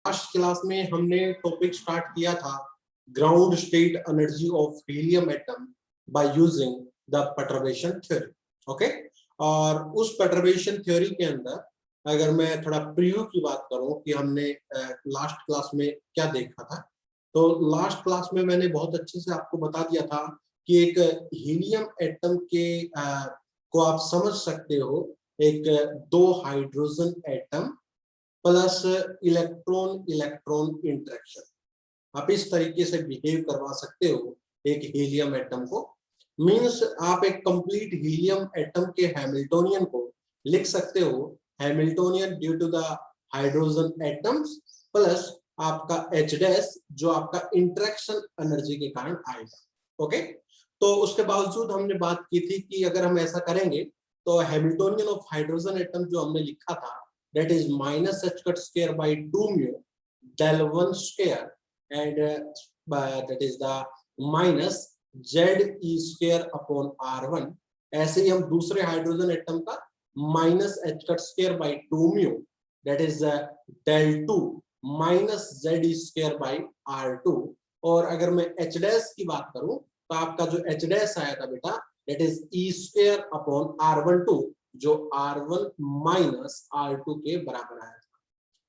Last class में हमने topic start किया था ground state energy of helium atom by using the perturbation theory. Okay, और उस परटर्बेशन थ्योरी के अंदर अगर मैं थोड़ा प्रीव्यू की बात करूं कि हमने लास्ट क्लास में क्या देखा था, तो लास्ट क्लास में मैंने बहुत अच्छे से आपको बता दिया था कि एक हीलियम एटम के को आप समझ सकते हो एक दो hydrogen atom plus electron electron interaction, आप इस तरीके से बिहेव करवा सकते हो एक हीलियम एटम को। मींस आप एक कंप्लीट हीलियम एटम के हैमिल्टोनियन को लिख सकते हो Hamiltonian due to the hydrogen atoms plus आपका H डैश जो आपका इंटरेक्शन एनर्जी के कारण आएगा। ओके, तो उसके बावजूद हमने बात की थी कि अगर हम ऐसा करेंगे तो हैमिल्टोनियन ऑफ हाइड्रोजन एटम जो हमने लिखा था that is minus h cut square by 2 mu del 1 square and that is the minus z e square upon r1। ऐसे ही हम दूसरे हाइड्रोजन एटम का minus h cut square by 2 mu that is del 2 minus z e square by r2। और अगर मैं h dash की बात करूं तो आपका जो h dash आया था बेटा that is e square upon r12 जो R1 माइनस R2 के बराबर आया था।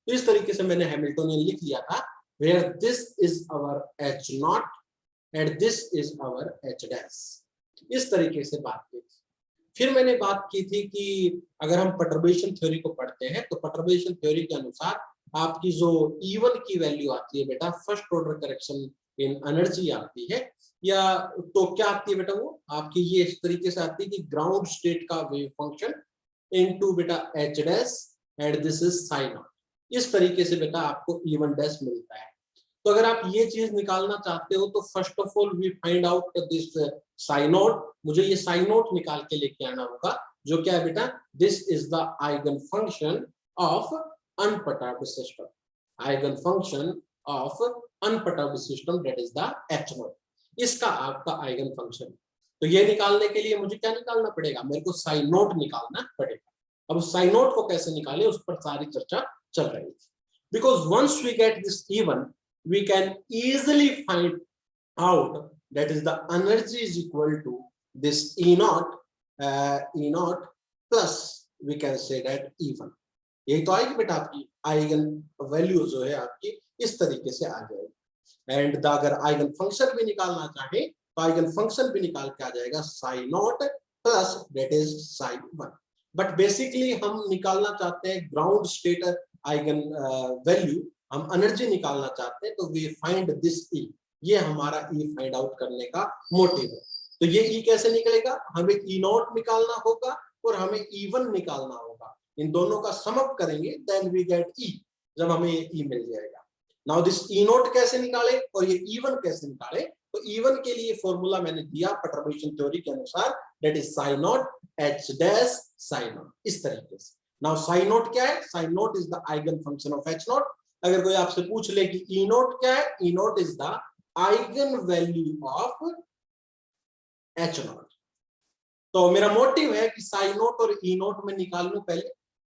तो इस तरीके से मैंने हैमिल्टोनियन लिख लिया था where this is our H naught and this is our H dash। इस तरीके से बात की थी। फिर मैंने बात की थी कि अगर हम परटर्बेशन थ्योरी को पढ़ते हैं तो परटर्बेशन थ्योरी के अनुसार आपकी जो E1 की वैल्यू आती है बेटा first order correction in energy आती है, या तो क्या आती है बेटा वो आपकी ये इस तरीके से आती है कि ग्राउंड स्टेट का वेव फंक्शन इनटू बेटा H dash and this is psi naught. इस तरीके से बेटा आपको E1 डैश मिलता है। तो अगर आप ये चीज निकालना चाहते हो तो first of all we find out this psi naught. मुझे ये साइन नॉट निकाल के लेके आना होगा जो क्या है बेटा this is the eigen function of unperturbed system, eigen function of unperturbed system that is the H not. इसका आपका आइगन फंक्शन। तो ये निकालने के लिए मुझे क्या निकालना पड़ेगा, मेरे को साइन नॉट निकालना पड़ेगा। अब साइन नॉट को कैसे निकाले उस पर सारी चर्चा चल रही थी। Because once we get this E1 we can easily find out that is the energy is equal to this E naught plus we can say that E1। यही तो आएगी बेटा आपकी आइगन वैल्यू जो है आपकी इस तरीके से आ जाएगी। एंड अगर आइगन फंक्शन भी निकालना चाहे तो आइगन फंक्शन भी निकाल के आ जाएगा psi naught plus that is psi 1। But basically हम निकालना चाहते हैं ग्राउंड स्टेट आइगन वैल्यू, हम एनर्जी निकालना चाहते हैं तो वी फाइंड दिस E। ये हमारा E फाइंड आउट करने का मोटिव है। तो ये E कैसे निकलेगा, हमें E नॉट निकालना होगा और हमें E1 निकालना होगा। इन दोनों का सम अप करेंगे देन वी गेट E। जब हमें ये E मिल जाएगा, नाउ दिस E नॉट कैसे निकाले और ये E1 कैसे निकाले, तो E1 के लिए फॉर्मूला मैंने दिया परटर्बेशन थ्योरी के अनुसार that is psi naught H dash psi naught. इस तरीके से नाउ साइन नॉट क्या है, psi naught is the eigen function of H naught. अगर कोई आपसे पूछ ले कि E नॉट क्या है, E not is the eigen value of H not. तो मेरा मोटिव है कि साइन नॉट और E नॉट में निकाल लूं पहले,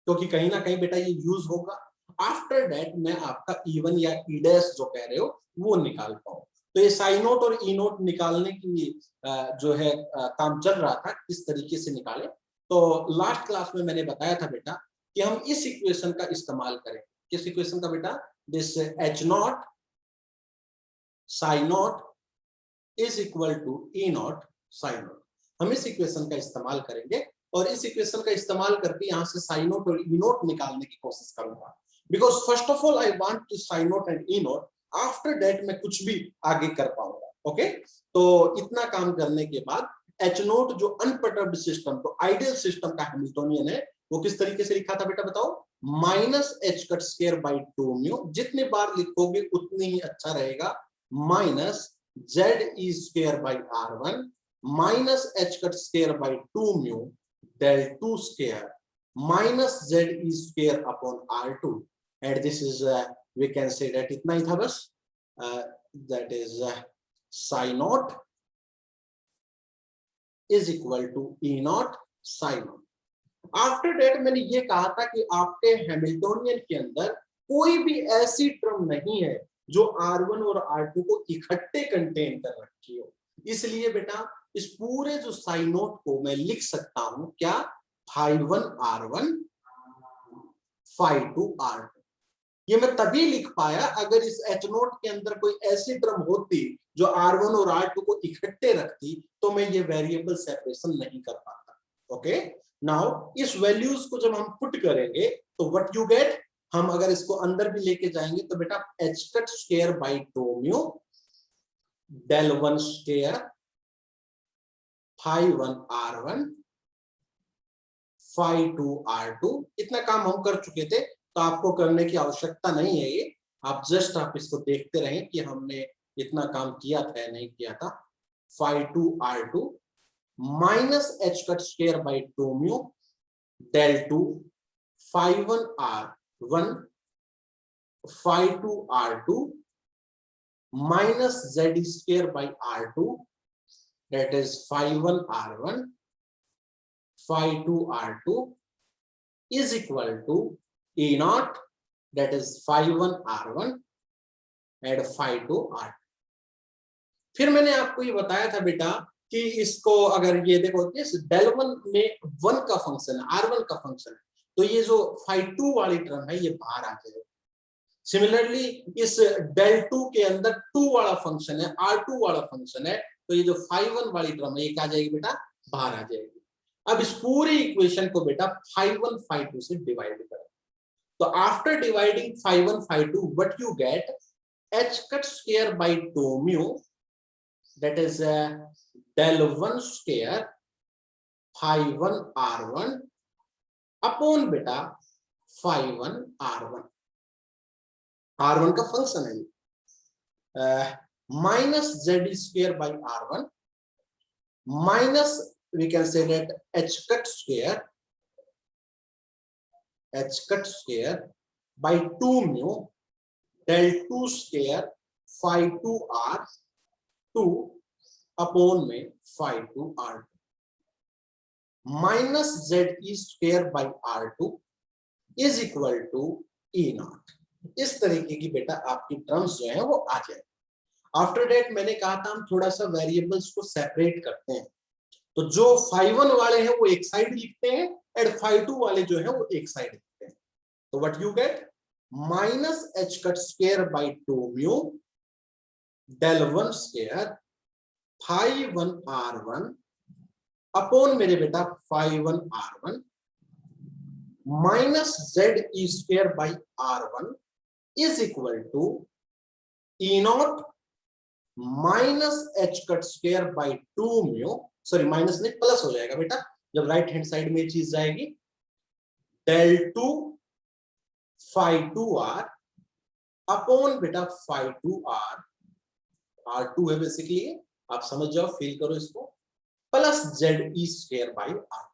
क्योंकि कहीं ना कहीं बेटा ये यूज होगा। आफ्टर दैट मैं आपका E1 या E डैश जो कह रहे हो वो निकाल पाऊं। तो ये साइन नॉट और E नॉट निकालने की जो है काम चल रहा था किस तरीके से निकाले। तो लास्ट क्लास में मैंने बताया था बेटा कि हम इस इक्वेशन का इस्तेमाल करें। किस इक्वेशन का बेटा, this H naught psi naught is equal to E naught psi naught. हम इस इक्वेशन का इस्तेमाल करेंगे और इस इक्वेशन का इस्तेमाल करके यहाँ से साइन नॉट और E नॉट निकालने की कोशिश करूंगा। Because first of all I want to psi naught and E naught, after that मैं कुछ भी आगे कर पाऊंगा। ओके, तो इतना काम करने के बाद H नॉट जो अनपर्टर्ब्ड सिस्टम, तो आइडियल सिस्टम का हैमिल्टोनियन है, वो किस तरीके से लिखा था बेटा बताओ, minus H cut square by 2 mu. जितने बार लिखोगे उतनी ही अच्छा रहेगा, minus Z e square by R1 minus H cut square by 2 mu del 2 square minus Z e square upon R2 and this is we can say that इतना ही था बस, that is psi naught is equal to E naught psi naught। After that मैंने ये कहा था कि आपके Hamiltonian के अंदर कोई भी ऐसी टर्म नहीं है जो R1 और R2 को इकट्ठे कंटेन कर रखी हो। इसलिए बेटा इस पूरे जो साइन नोट को मैं लिख सकता हूं क्या, phi1 R1 phi2 R2। ये मैं तभी लिख पाया अगर इस H नोट के अंदर कोई ऐसी टर्म होती जो R1 और R2 को इकट्ठे रखती, तो मैं ये वेरिएबल सेपरेशन नहीं कर पाता। ओके, नाउ इस वैल्यूज को जब हम पुट करेंगे तो व्हाट यू गेट, हम अगर इसको अंदर भी लेके जाएंगे तो बेटा h cut square by 2 mu del 1 स्क्वायर phi1 R1 phi2 R2। इतना काम हम कर चुके थे तो आपको करने की आवश्यकता नहीं है, ये आप जस्ट आप इसको देखते रहें कि हमने इतना काम किया था या नहीं किया था। phi2 R2 minus h cut square by 2 mu del 2 phi1 R1 phi2 R2 minus z square by R2, that is phi1 R1 phi2 R2 is equal to E naught, that is phi1 R1 and phi2 R2। फिर मैंने आपको ये बताया था बेटा कि इसको अगर ये देखो इस del 1 में 1 का फंक्शन है, R1 का फंक्शन है, तो ये जो phi2 वाली टर्म है ये बाहर आ जाएगा। सिमिलरली इस del 2 के अंदर 2 वाला फंक्शन है, R2 वाला फंक्शन है, तो ये जो phi1 वाली टर्म है ये क्या जाएगी बेटा, बाहर आ जाएगी। अब इस पूरी इक्वेशन को बेटा phi1 phi2 से डिवाइड करें, तो after dividing phi1 phi2 what you get, h cut square by 2 mu that is del 1 square phi1 R1 upon बेटा phi1 R1, R1 का फंक्शन है, minus z square by R1 minus we can say that h cut square by 2 mu del 2 स्क्वायर phi2 R2 upon में phi2 R2 minus z square by R2 is equal to E naught. इस तरीके की बेटा आपकी terms जो है वो आ जाए। आफ्टर दैट मैंने कहा था हम थोड़ा सा वेरिएबल्स को सेपरेट करते हैं, तो जो phi1 वाले हैं वो एक साइड लिखते हैं एंड phi2 वाले जो है वो एक साइड लिखते हैं। तो what you get, minus h cut square by 2 mu del 1 स्क्वायर phi1 R1 अपॉन मेरे बेटा phi1 R1 minus z square by R1 is equal to E naught minus h cut square by 2 mu, sorry minus नहीं plus हो जाएगा बेटा जब right hand side में चीज जाएगी, del 2 phi2 R अपॉन बेटा phi2 R, R2 है बेसिकली, आप समझ जाओ, फील करो इसको, plus Z square by R।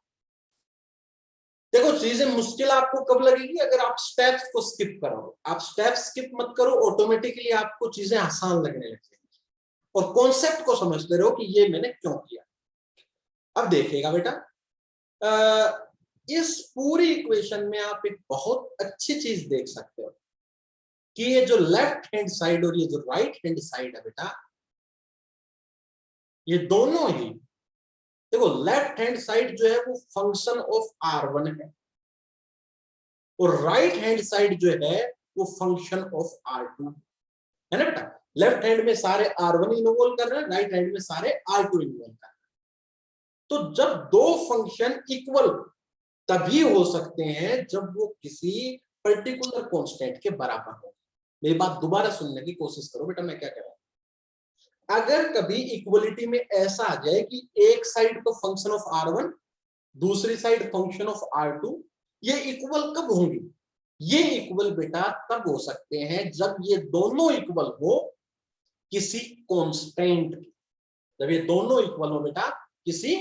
देखो चीजें मुश्किल आपको कब लगेगी, अगर आप स्टेप्स को स्किप करोगे। आप स्टेप स्किप मत करो, ऑटोमेटिकली आपको चीजें आसान लगने लगेंगी और कॉन्सेप्ट को समझते रहो कि ये मैंने क्यों किया। अब देखिएगा बेटा, इस पूरी इक्वेशन में आप एक बहुत अच्छी चीज देख सकते हो कि ये जो लेफ्ट हैंड साइड और ये जो राइट हैंड साइड है बेटा, ये दोनों ही देखो, लेफ्ट हैंड साइड जो है वो फंक्शन ऑफ R1 है और राइट हैंड साइड जो है वो फंक्शन ऑफ R2 है ना बेटा। लेफ्ट हैंड में सारे R1 इन्वॉल्व कर रहे हैं, राइट हैंड में सारे R2 इन्वॉल्व कर रहे हैं। तो जब दो फंक्शन इक्वल तभी हो सकते हैं जब वो किसी पर्टिकुलर कांस्टेंट के बराबर हो। मेरी बात दोबारा सुनने की कोशिश करो बेटा, मैं क्या कह रहा हूं। अगर कभी इक्वलिटी में ऐसा आ जाए कि एक साइड तो फंक्शन ऑफ R1 दूसरी साइड फंक्शन ऑफ R2, ये इक्वल कब होंगी, ये इक्वल बेटा तब हो सकते हैं जब ये दोनों इक्वल हो किसी कांस्टेंट के। जब ये दोनों इक्वल हो बेटा किसी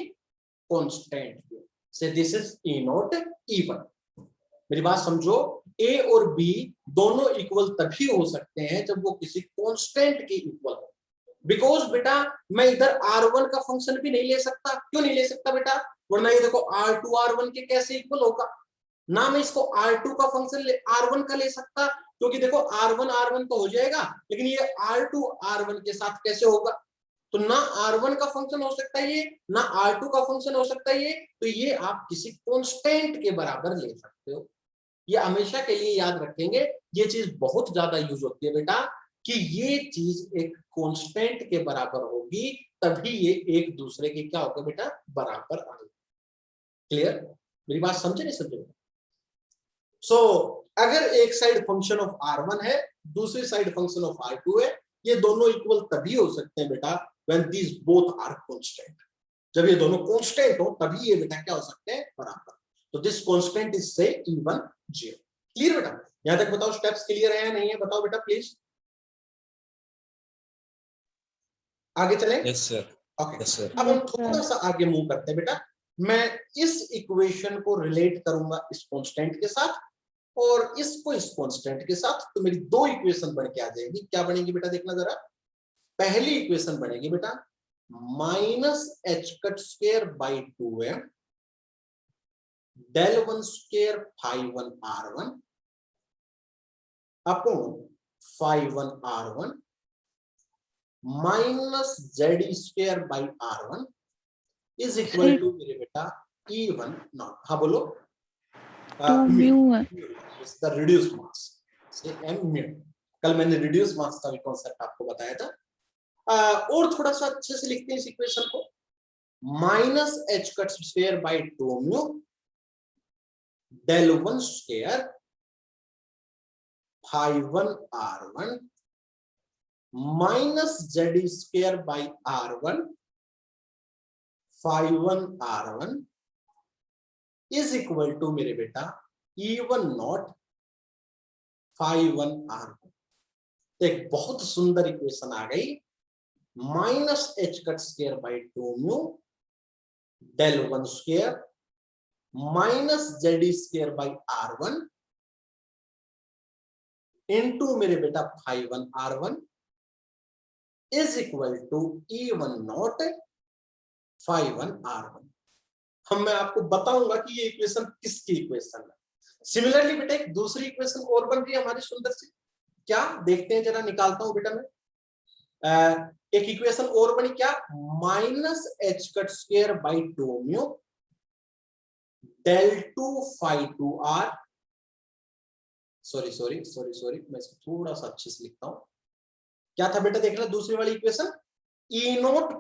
कांस्टेंट के, से this is E not E1। मेरी बात समझो, A और B दोनों इक्वल तभी हो सकते हैं जब वो किसी कांस्टेंट के इक्वल हो। बिकॉज बेटा मैं इधर R1 का फंक्शन भी नहीं ले सकता। क्यों नहीं ले सकता बेटा, वरना ये देखो R2 R1 के कैसे इक्वल होगा, ना मैं इसको R2 का फंक्शन R1 का ले सकता, क्योंकि देखो R1 तो हो जाएगा, लेकिन ये R2 R1 के साथ कैसे होगा? तो ना R1 का फंक्शन हो सकता है ये, ना R2 का फंक्शन हो सकता है ये, तो ये आप किसी कांस्टेंट के बराबर ले सकते हो। ये हमेशा के लिए याद रखेंगे, ये चीज बहुत ज्यादा यूज होती है बेटा, कि ये चीज एक कांस्टेंट के बराबर होगी, तभी ये एक दूसरे के क्या होगा बेटा, बराबर आएगा। क्लियर? मेरी बात समझे नहीं समझे? सो अगर एक साइड फंक्शन ऑफ R1 है, दूसरी साइड फंक्शन ऑफ R2 है, ये दोनों इक्वल तभी हो सकते हैं बेटा when these both are constant. जब ये दोनों कांस्टेंट हो तभी ये बेटा क्या हो सकते हैं, बराबर। तो दिस कांस्टेंट इज से E1 0। क्लियर बेटा? यहां तक बताओ स्टेप्स क्लियर है या नहीं है, बताओ बेटा प्लीज। आगे चलें? Yes sir. Okay, yes sir. अब हम थोड़ा सा आगे मूव करते हैं बेटा। मैं इस इक्वेशन को रिलेट करूंगा इस कांस्टेंट के साथ, और इसको इस कांस्टेंट के साथ, तो मेरी दो इक्वेशन बन के आ जाएगी। क्या बनेगी बेटा, देखना जरा। पहली इक्वेशन बनेगी बेटा minus h cut square by 2m del 1 square phi 1 r1 upon phi 1 r1 minus z square by r1 is equal to मेरे बेटा E1 नॉट। हाँ बोलो। द रिड्यूस मास से m म्यू। कल मैंने रिड्यूस मास का भी कॉन्सेप्ट आपको बताया था। और थोड़ा सा अच्छे से लिखते हैं इस इक्वेशन को। Minus h cut square by 2 mu del 1 square phi 1 r1 minus z square by r1 phi 1 r1 is equal to मेरे बेटा E1 नॉट phi 1 r1। एक बहुत सुंदर इक्वेशन आ गई। Minus h cut square by 2 mu del 1 square minus z square by r1 into मेरे बेटा phi 1 r1 is equal to E1 naught phi 1 r1। हम मैं आपको बताऊंगा कि ये इक्वेशन किसकी इक्वेशन है। सिमिलरली बेटा एक दूसरी इक्वेशन और बन रही है हमारी सुंदर सी। क्या देखते हैं जरा, निकालता हूं बेटा मैं। एक इक्वेशन और बनी क्या, minus h cut square by 2 mu del 2 phi 2 r। Sorry मैं इसको थोड़ा सा अच्छे से लिखता हूं। क्या था बेटा, देख रहे दूसरी वाली equation, E not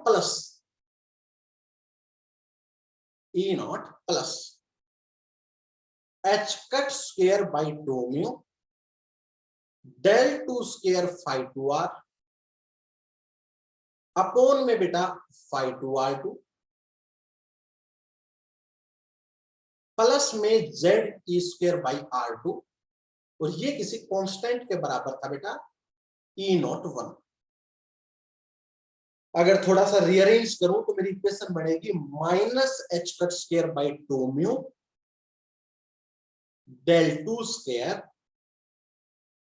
plus H cut square by 2 mu del 2 square phi 2 r upon में बेटा phi 2 r2 प्लस में Z E square by r2, और ये किसी कांस्टेंट के बराबर था बेटा E नॉट 1। अगर थोड़ा सा रीअरेंज करूं तो मेरी इक्वेशन बनेगी minus h cut square by 2 mu del 2 square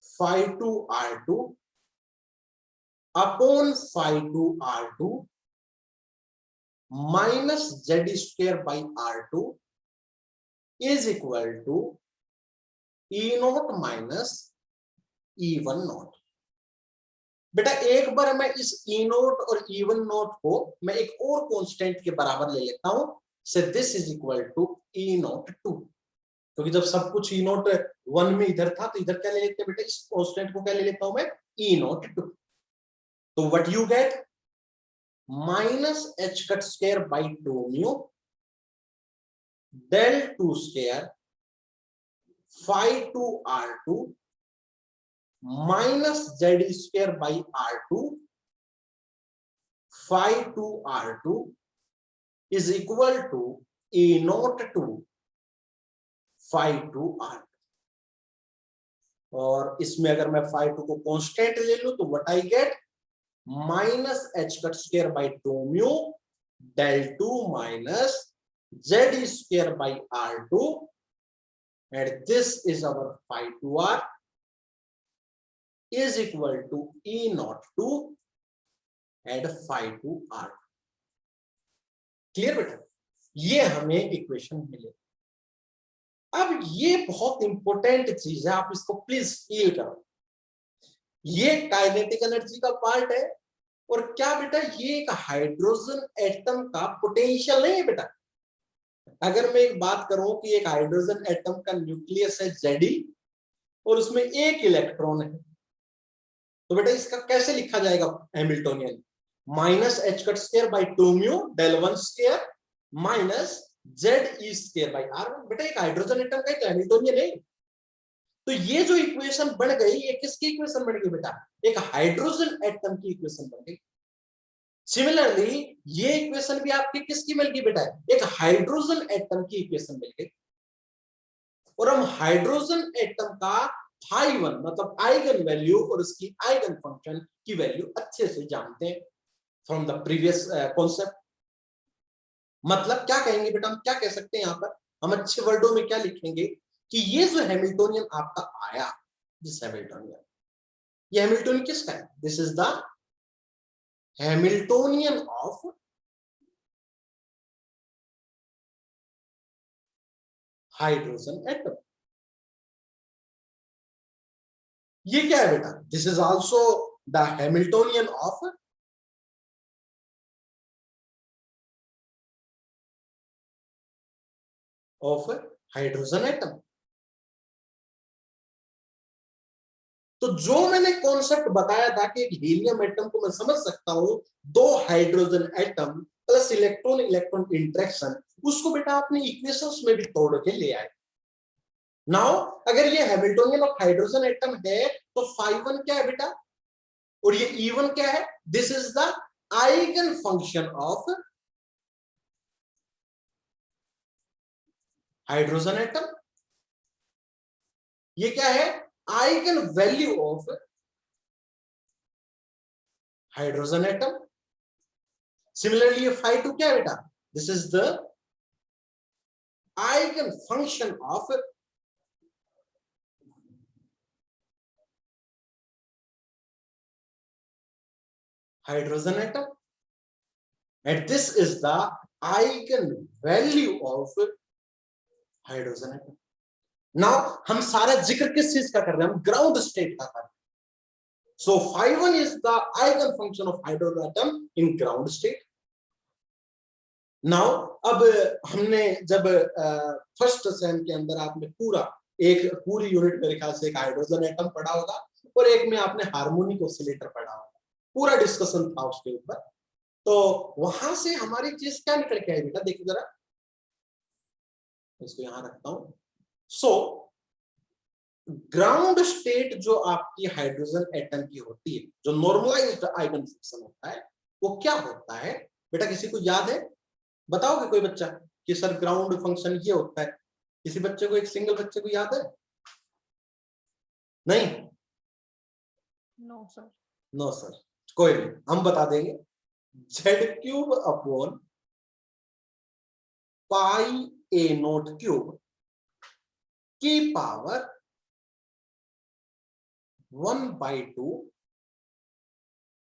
phi 2 r2 upon phi 2 r2 minus z square by r2 is equal to E naught minus E1 naught. बेटा एक बार मैं इस E नॉट और E1 नॉट को मैं एक और कांस्टेंट के बराबर ले लेता हूं, say this is equal to E naught 2। क्योंकि जब सब कुछ E नॉट 1 में इधर था, तो इधर क्या ले लेते हैं बेटा, इस कांस्टेंट को क्या ले लेता हूं मैं, E नॉट 2। तो what you get, minus h cut square by 2 mu del 2 square phi 2 r2 minus z square by r2 phi 2 r2 is equal to E naught 2 phi 2 r2। और इसमें अगर मैं phi 2 को कांस्टेंट ले लूं तो what I get, minus h cut square by 2 mu del 2 minus z square by r2, and this is our phi 2r is equal to E naught 2 and phi 2r। Clear बेटा? ये हमें equation मिले। अब ये बहुत important चीज है, आप इसको प्लीज फील करो। ये काइनेटिक एनर्जी का पार्ट है। और क्या बेटा, ये एक हाइड्रोजन एटम का पोटेंशियल नहीं है बेटा। अगर मैं एक बात करूं कि एक हाइड्रोजन एटम का न्यूक्लियस है Ze और उसमें एक इलेक्ट्रॉन है, तो बेटा इसका कैसे लिखा जाएगा Hamiltonian? Minus h cut square by 2 mu del 1 square minus ZE square by R1। बेटा एक हाइड्रोजन एटम का एक हैमिल्टोनियन है। तो ये जो इक्वेशन बन गई, ये किसकी इक्वेशन बन गई बेटा? एक हाइड्रोजन एटम की इक्वेशन बन गई। सिमिलरली ये इक्वेशन भी आपकी किसकी मिल गई बेटा? एक हाइड्रोजन एटम की इक्वेशन मिल गई। और हम हाइड्रोजन एटम का phi1 मतलब आइगन वैल्यू और उसकी आइगन फंक्शन की वैल्यू अच्छे से जानते हैं फ्रॉम द प्रीवियस कॉन्सेप्ट। मतलब क्या कहेंगे बेटा, हम क्या कह सकते हैं यहां पर? हम अच्छे वर्डों में क्या लिखेंगे कि ये जो हैमिल्टोनियन आपका आया, दिस हैमिल्टोनियन, ये हैमिल्टोनियन किसका है? This is the Hamiltonian of hydrogen atom. ये क्या है बेटा? This is also the Hamiltonian of hydrogen atom. तो जो मैंने कॉन्सेप्ट बताया था कि एक हीलियम एटम को मैं समझ सकता हूं, दो hydrogen atom plus electron electron interaction, उसको बेटा आपने इक्वेशंस में भी तोड़ के ले आए। नाउ अगर ये हैमिल्टोनियन ऑफ हाइड्रोजन एटम है तो phi1 क्या है बेटा? और ये E1 क्या है? This is the eigen function of hydrogen atom. ये क्या है? Eigen value of hydrogen atom. Similarly ये phi2 क्या है बेटा? This is the eigen function of hydrogen atom and this is the eigen value of hydrogen atom. Now हम सारा जिक्र किस चीज का कर रहे हैं? हम ग्राउंड स्टेट का कर रहे हैं। So phi1 is the eigen function of hydrogen atom in ground state. Now अब हमने जब फर्स्ट सेम के अंदर आपने पूरी यूनिट मेरे ख्याल से एक हाइड्रोजन एटम पढ़ा होगा और एक में आपने हार्मोनिक ऑसिलेटर पढ़ा होगा, पूरा डिस्कशन था उसके ऊपर। तो वहां से हमारी चीज क्या निकल के आई बेटा? देखिए जरा, इसको यहां रखता हूं। सो ग्राउंड स्टेट जो आपकी हाइड्रोजन एटम की होती है, जो नॉर्मलाइज्ड आइगन फंक्शन होता है, वो क्या होता है बेटा? किसी को याद है? बताओगे कोई बच्चा कि सर ग्राउंड फंक्शन ये होता है? किसी बच्चे को, एक सिंगल बच्चे को याद है? नहीं? No sir. नो सर, कोई नहीं, हम बता देंगे। Z³ अपॉन पाई A0³ की पावर 1/2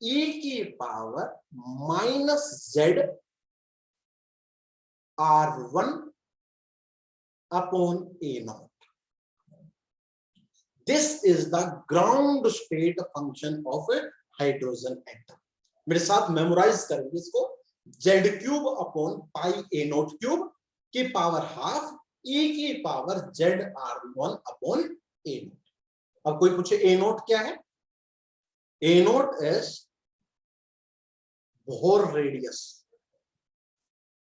E की power -Z R1 upon A0। This is the ground state function of hydrogen atom. मेरे साथ मेमोराइज करेंगे इसको। Z³ अपॉन पाई A0³ की पावर हाफ E की पावर ZR1 अपॉन A0। अब कोई पूछे A0 क्या है? A0 is Bohr radius.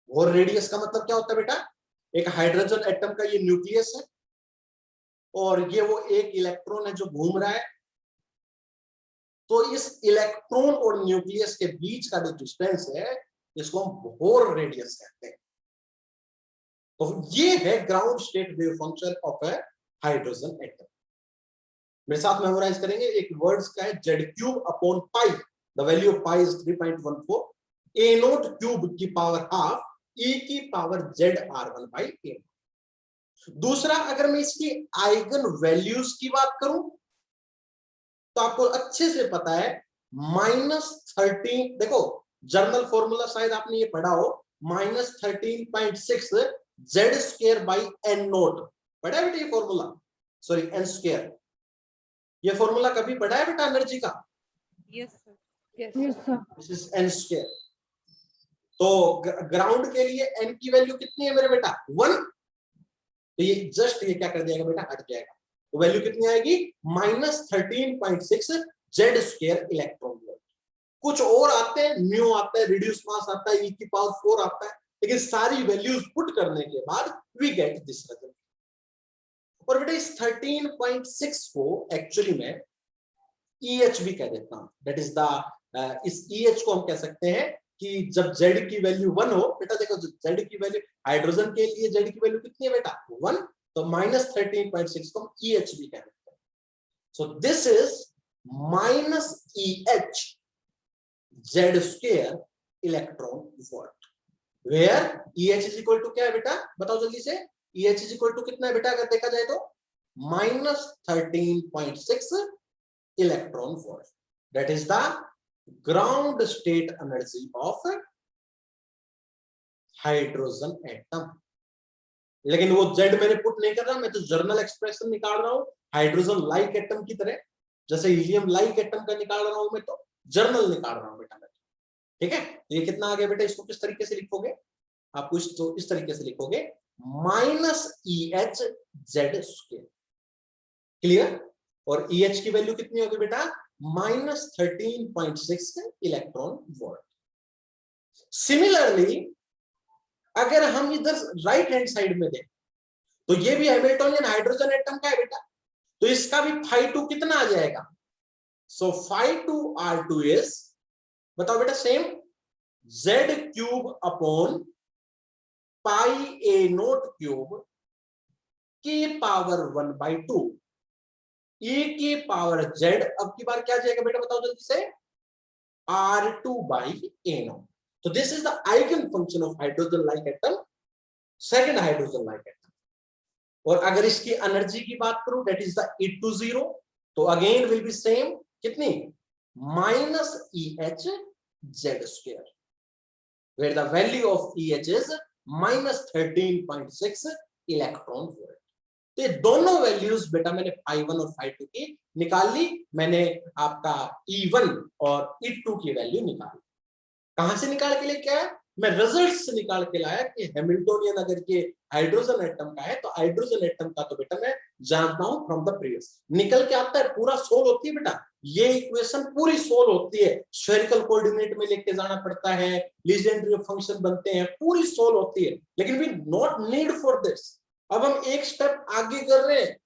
Bohr radius का मतलब क्या होता है बेटा? एक हाइड्रोजन एटम का ये न्यूक्लियस है और ये वो एक इलेक्ट्रॉन है जो घूम रहा है। तो इस इलेक्ट्रॉन और न्यूक्लियस के बीच का जो डिस्टेंस है, इसको हम बोहर रेडियस कहते हैं। तो ये है ground state wave function of A hydrogen atom. मेरे साथ मेमोराइज करेंगे। एक वर्ड्स का है Z³ upon pi, the value of pi is 3.14, A0³ की पावर हाफ E की पावर ZR1 बाई A। दूसरा, अगर मैं इसकी आइगन वैल्यूज की बात करूं तो आपको अच्छे से पता है -13, देखो जर्नल फॉर्मूला शायद आपने ये पढ़ा हो, -13.6 Z² बाई N0 पढ़ा है बेटा ये फॉर्मूला, सॉरी एन स्क्वायर, ये फॉर्मूला कभी पढ़ा है बेटा एनर्जी का? Yes, sir. Yes, Yes, sir. sir. This is an square. तो ग्राउंड के लिए एन की वैल्यू कितनी है मेरे बेटा? 1। तो ये जस्ट ये क्या कर दिया बेटा, हट जाएगा। तो वैल्यू कितनी आएगी? -13.6 जेड स्क्वायर इलेक्ट्रॉन वोल्ट। कुछ और आते हैं, न्यू आता है, रिड्यूस मास आता है, e⁴ आता है, लेकिन सारी वैल्यूज पुट करने के बाद वी गेट दिस रिजल्ट। और बेटा इस 13.6 को एक्चुअली में EH भी कह देता हूं, दैट इज द इस EH को हम कह सकते हैं कि जब Z की वैल्यू 1 हो, बेटा देखो Z की वैल्यू, हाइड्रोजन के लिए Z की वैल्यू कितनी है बेटा? 1, तो -13.6 को हम EH भी कह देते हैं। So this is -EH Z square electron volt, where EH is equal to क्या है बेटा, बताओ जल्दी से। EH इज इक्वल टू कितना है बेटा अगर देखा जाए तो? -13.6 electron volt, that is the ground state energy of hydrogen atom. लेकिन वो Z मैंने पुट नहीं कर रहा, मैं तो जर्नल एक्सप्रेशन निकाल रहा हूं हाइड्रोजन लाइक एटम की तरह, जैसे हीलियम लाइक एटम का निकाल रहा हूं, मैं तो जर्नल निकाल रहा हूं बेटा मैं। ठीक है, तो ये कितना आ गया बेटा, इसको किस तरीके से लिखोगे आप? तो इस तरीके से लिखोगे -EH Z स्क्वायर, क्लियर। और EH की वैल्यू कितनी होगी बेटा? -13.6 इलेक्ट्रॉन वोल्ट। सिमिलरली अगर हम इधर राइट हैंड साइड में दें तो ये भी हैमिल्टोनियन हाइड्रोजन एटम का है बेटा, तो इसका भी φ2 कितना आ जाएगा? सो φ2r2 इज, बताओ बेटा, सेम Z³ अपॉन πa0³ की पावर 1/2 e⁻Z। अब की बार क्या जाएगा बेटा, बताओ जल्दी से? r2/a0। तो this is the eigen function of hydrogen like atom, second hydrogen like atom. और अगर इसकी एनर्जी की बात करूं, दैट इज द E20, तो अगेन विल बी सेम, कितनी? -EH Z square, where the value of EH is -13.6 electron volt. तो ये दोनों वैल्यूज बेटा मैंने φ1 और φ2 की निकाल ली, मैंने आपका E1 और E2 की वैल्यू निकाली। कहां से निकाल के लेके आया? मैं रिजल्ट से निकाल के लाया कि हैमिल्टोनियन अगर ये हाइड्रोजन एटम का है तो हाइड्रोजन एटम का तो बेटा मैं जानता हूं फ्रॉम द प्रीवियस, निकल के आता है, पूरा सोल्व होती है बेटा, ये इक्वेशन पूरी सोल्व होती है, स्फेरिकल कोऑर्डिनेट में लेके जाना पड़ता है, लीजेंड्री फंक्शन बनते हैं, पूरी सोल्व होती है, लेकिन we not need for this. अब हम एक स्टेप आगे कर रहे हैं,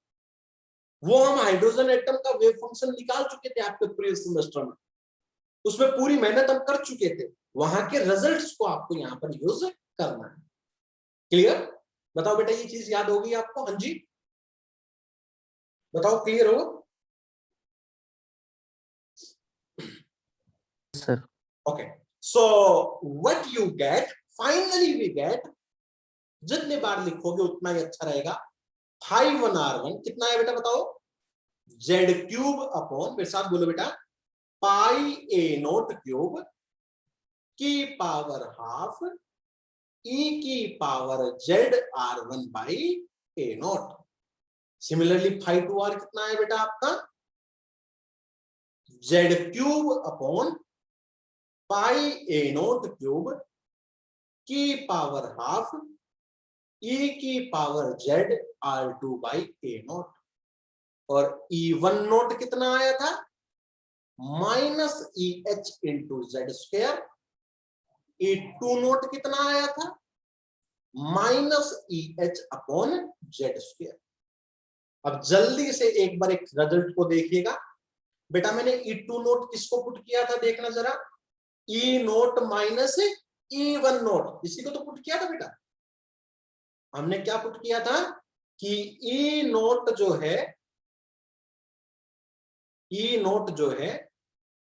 वो हम हाइड्रोजन एटम का वेव फंक्शन निकाल चुके थे आपके प्रीवियस सेमेस्टर में, उसमें पूरी मेहनत हम कर चुके थे, वहां के रिजल्ट्स को आपको यहां पर यूज करना है। क्लियर? बताओ बेटा ये चीज याद होगी आपको? हाँ जी बताओ, क्लियर हो? Sir. Okay, so what you get, finally we get, जितने बार लिखोगे उतना ही अच्छा रहेगा, φ1r1 कितना है बेटा बताओ? Z³ अपॉन, मेरे साथ बोलो बेटा, πa0³ की power half e⁻Zr1/a0। Similarly φ2r कितना है बेटा आपका? Z³ अपॉन πa0³ की पावर हाफ e⁻Zr2/a0। और E1 कितना आया था? -EH into Z square. E2 कितना आया था? -EH upon Z square. अब जल्दी से एक बार एक रिजल्ट को देखिएगा बेटा, मैंने E2 किसको पुट किया था देखना जरा, E0 माइनस E1, इसी को तो पुट किया था बेटा। हमने क्या पुट किया था कि E0 जो है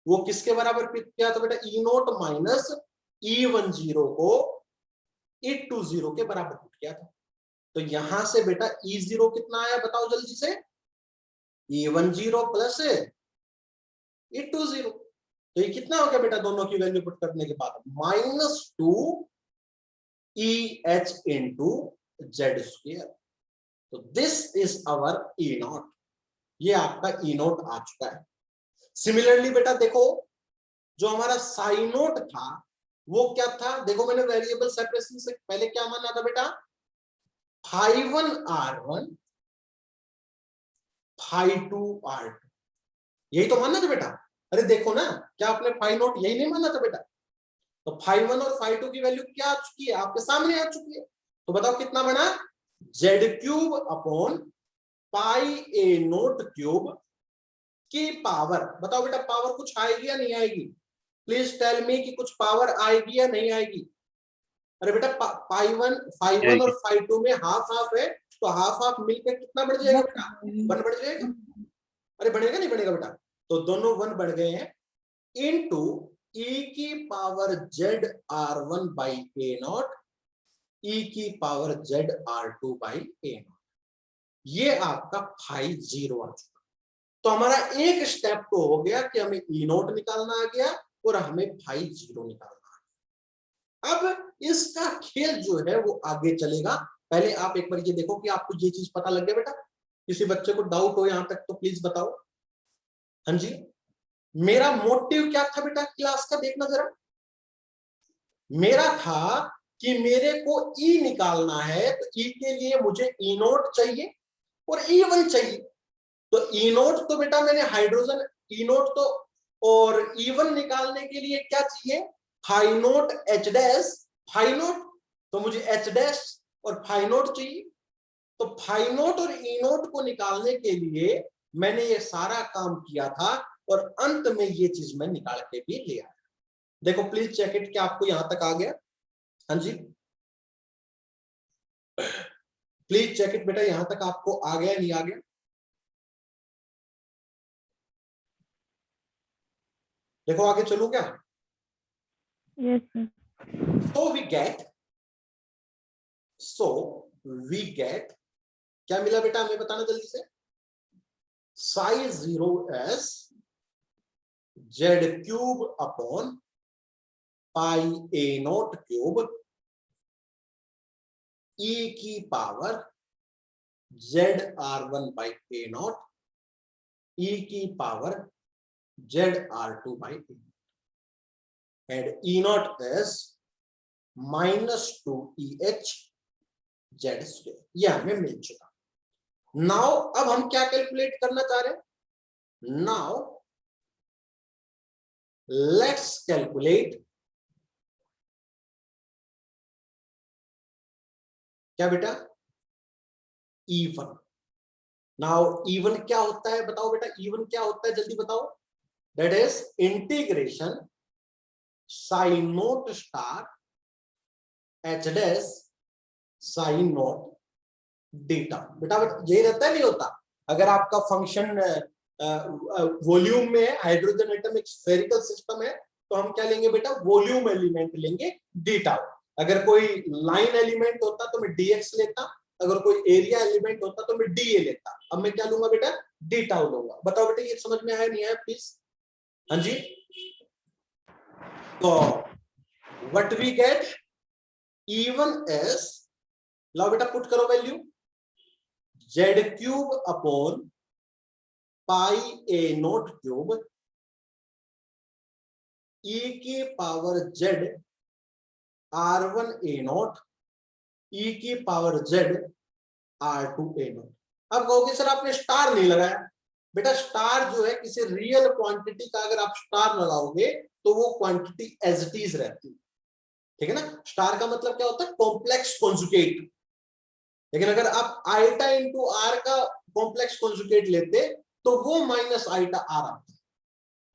वो किसके बराबर पुट किया था बेटा? E0 माइनस E10 को E20 के बराबर पुट किया था। तो यहां से बेटा E0 कितना आया बताओ जल्दी से? E10 plus E20। तो ये कितना हो गया बेटा दोनों की वैल्यू पुट करने के बाद? -2EH into Z square. तो this is our e naught, ये आपका ई नॉट आ चुका है। सिमिलरली बेटा देखो, जो हमारा साई नोट था वो क्या था, देखो मैंने वेरिएबल सेपरेशन से पहले क्या माना था बेटा, phi1 r1 phi2 r2, यही तो मानना था बेटा। अरे देखो ना, क्या आपने फाई नोट यही नहीं माना था बेटा? तो phi1 और phi2 की वैल्यू क्या आ चुकी है, आपके सामने आ चुकी है। तो बताओ कितना बना, z³ अपॉन पाई ए नोट क्यूब की पावर, बताओ बेटा पावर कुछ आएगी या नहीं आएगी? प्लीज टेल मी कि कुछ पावर आएगी या नहीं आएगी? अरे बेटा phi1 और phi2 में हाफ हाफ है, तो हाफ हाफ मिलकर कितना बढ़ जाएगा बेटा, 1 बढ़ जाएगा। अरे बढ़ेगा नहीं बढ़ेगा बेटा? तो दोनों 1 बढ़ गए हैं, इनटू e की power z r1 by A not e की power z r2 by A not, ये आपका फाई 0 आ चुका। तो हमारा एक स्टेप तो हो गया कि हमें ई नोट निकालना आ गया और हमें फाई 0 निकालना आ गया। अब इसका खेल जो है वो आगे चलेगा। पहले आप एक बार ये देखो कि आपको ये चीज पता लग गया बेटा? किसी बच्चे को डाउट हो यहां तक तो प्लीज बताओ। हाँ जी, मेरा मोटिव क्या था बेटा क्लास का, देखना जरा। मेरा था कि मेरे को ई निकालना है, तो ई के लिए मुझे ई नोट चाहिए और E1 चाहिए। तो ई नोट तो बेटा मैंने हाइड्रोजन ई नोट तो, और E1 निकालने के लिए क्या चाहिए, phi naught H dash phi naught, तो मुझे H डैश और फाई नोट चाहिए। तो फाई नोट और ई नोट को निकालने के लिए मैंने ये सारा काम किया था और अंत में ये चीज मैं निकाल के भी ले आया। देखो प्लीज चेक इट, क्या आपको यहां तक आ गया? हाँ जी, प्लीज चेक इट बेटा, यहां तक आपको आ गया नहीं आ गया? देखो आगे चलूं क्या? Yes, sir. So we get क्या मिला बेटा, हमें बताना जल्दी से। Psi 0 s z³ upon pi ए नोट क्यूब e की power zr1 by a naught e की power zr2 by a naught, and e naught is -2eh z², यह हमें मिल चुका। नाउ अब हम क्या कैलकुलेट करना चाह रहे हैं? नाउ लेट्स कैलकुलेट क्या बेटा, E1। नाउ E1 क्या होता है बताओ बेटा, E1 क्या होता है जल्दी बताओ? That is integration psi naught star h dash psi naught d tau. बेटा यही रहता है नहीं होता? अगर आपका फंक्शन वॉल्यूम में है, हाइड्रोजन एटम एक स्फेरिकल सिस्टम है, तो हम क्या लेंगे बेटा, वॉल्यूम एलिमेंट लेंगे डेटा। अगर कोई लाइन एलिमेंट होता तो मैं dx लेता, अगर कोई एरिया एलिमेंट होता तो मैं dA लेता। अब मैं क्या लूंगा बेटा, डेटा लूंगा। बताओ बेटा ये समझ में आया नहीं आया प्लीज? हाँ जी, तो what we get, E1 is, लाओ बेटा पुट करो वैल्यू, z³ अपॉन पाई ए नोट क्यूब e की पावर z r1 ए नोट e की पावर z r2 ए नोट। अब कहोगे सर आपने स्टार नहीं लगाया। बेटा स्टार जो है किसी रियल क्वांटिटी का अगर आप स्टार लगाओगे तो वो क्वांटिटी एज इट इज रहती है, ठीक है ना? स्टार का मतलब क्या होता है, कॉम्प्लेक्स कॉन्जुगेट। लेकिन अगर आप आइटा इंटू आर का कॉम्प्लेक्स कॉन्जुगेट लेते तो वो माइनस आइटा आर आता।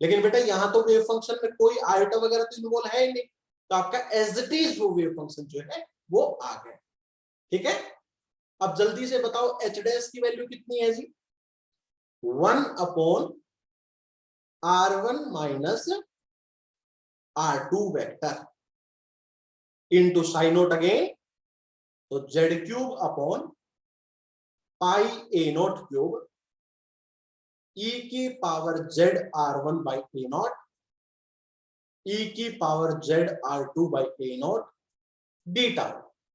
लेकिन बेटा यहाँ तो वेव फंक्शन में कोई आइटा वगैरह तो इन्वॉल्व है ही नहीं, तो आपका एज इट इज वो वेव फंक्शन जो है वो आ गया। ठीक है, अब जल्दी से बताओ एच डैश की वैल्यू कितनी है जी? 1 upon r1 minus r2 vector into sine note again, तो z³ अपॉन पाई ए नोट क्यूब e की power zr1 by a naught e की power zr2 by a note data.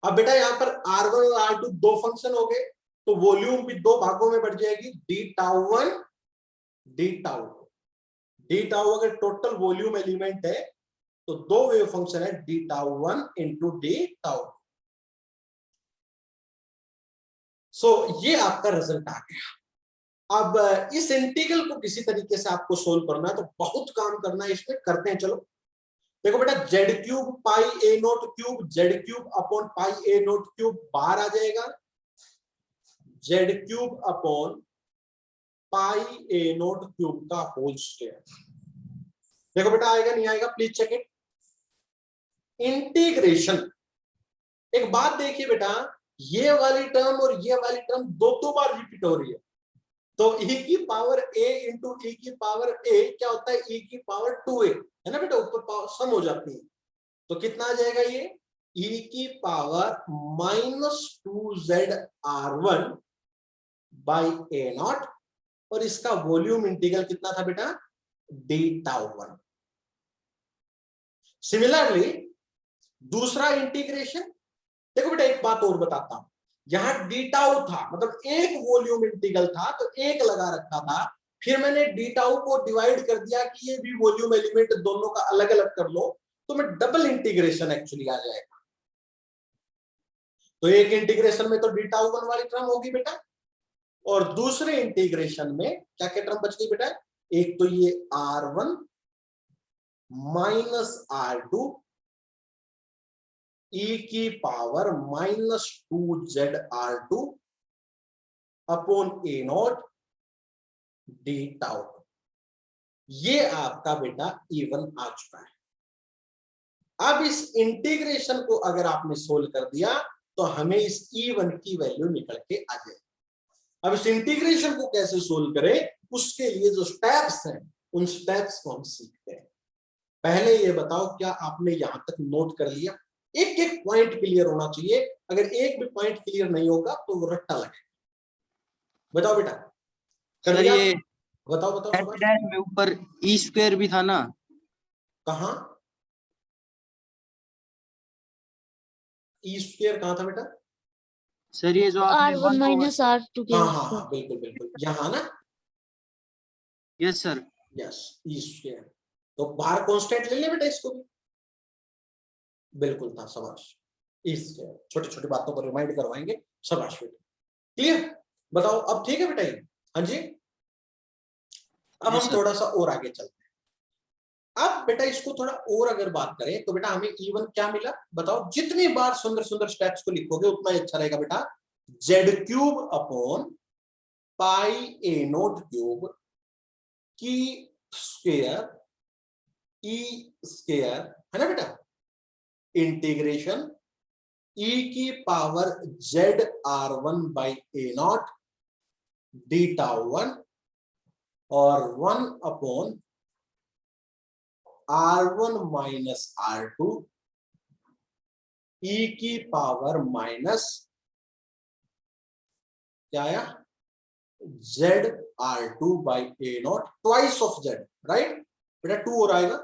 अब बेटा यहाँ पर r1 और r2 दो फंक्शन हो गए, तो वॉल्यूम भी दो भागों में बढ़ जाएगी, D tau 1 D tau 2। D tau अगर टोटल वॉल्यूम एलिमेंट है तो दो वेव फंक्शन है, D tau 1 into D tau 2। सो ये आपका रिजल्ट आ गया। अब इस इंटीग्रल को किसी तरीके से आपको सोल्व करना है, तो बहुत काम करना है इसमें, करते हैं। चलो देखो बेटा, जेड क्यूब पाई ए naught cube, Z cube upon pi ए नोट क्यूब बाहर आ जाएगा, जेड क्यूब अपॉन पाई ए नोट क्यूब का होल स्क्वायर। देखो बेटा आएगा नहीं आएगा, प्लीज चेक इट। इंटीग्रेशन, एक बात देखिए बेटा, ये वाली टर्म और ये वाली टर्म दो बार रिपीट हो रही है, तो e की पावर a इंटू e की पावर a क्या होता है, e की पावर 2a है ना बेटा, ऊपर पावर सम हो जाती है। तो कितना आ जाएगा ये, e की power -2z/1 by a not, और इसका वॉल्यूम इंटीग्रल कितना था बेटा, d टाउ 1। सिमिलरली दूसरा इंटीग्रेशन, देखो बेटा एक बात और बताता हूं, यहां डी टाउ था, मतलब एक वॉल्यूम इंटीग्रल था तो एक लगा रखा था, फिर मैंने डी टाउ को डिवाइड कर दिया कि ये भी वॉल्यूम एलिमेंट दोनों का अलग अलग कर लो, तो मैं डबल इंटीग्रेशन एक्चुअली आ जाएगा। तो एक इंटीग्रेशन में तो डी टाउ 1 वाली टर्म होगी बेटा, और दूसरे इंटीग्रेशन में क्या क्या टर्म बच गई बेटा, एक तो ये R1 माइनस R2 e की power -2z/2 upon A not D tau. ये आपका बेटा E1 आ चुका है। अब इस इंटीग्रेशन को अगर आपने सोल्व कर दिया तो हमें इस E1 की वैल्यू निकल के आ जाएगी। अब इस इंटीग्रेशन को कैसे सोल्व करें, उसके लिए जो स्टेप्स हैं उन स्टेप्स को हम सीखते हैं। पहले ये बताओ, क्या आपने यहां तक नोट कर लिया? एक एक पॉइंट क्लियर होना चाहिए, अगर एक भी पॉइंट क्लियर नहीं होगा तो वो रट्टा लगेगा। बताओ बेटा, कर सर दिया? ये बताओ बताओ डैश सुभाष। डैश में ऊपर ई स्क्वायर भी था ना? कहां ई स्क्वायर कहां था बेटा? सर ये जो आपने R1 माइनस R2 के हाँ उस हाँ पर। हाँ बिल्कुल बिल्कुल, यहां ना, yes sir. Yes E square. तो बाहर कांस्टेंट ले ले बेटा इसको भी, बिल्कुल था, शाबाश। ई स्क्वायर, छोटी छोटी बातों को रिमाइंड करवाएंगे, शाबाश बेटा। क्लियर? बताओ अब ठीक है बेटा ये? हाँ जी। अब यस हम सर। थोड़ा सा और आगे चलते हैं। अब बेटा इसको थोड़ा और अगर बात करें तो बेटा हमें E1 क्या मिला बताओ? जितनी बार सुंदर सुंदर स्टेप्स को लिखोगे उतना ही अच्छा रहेगा बेटा। जेड क्यूब अपॉन पाई ए नोट क्यूब की स्क्वायर ई स्क्वायर है ना बेटा, इंटीग्रेशन e की power z/1 by A not D tau 1 और 1 upon R1 minus R2 e की पावर माइनस क्या आया, Z/2 by A not, twice of Z, right बेटा, 2 और आएगा,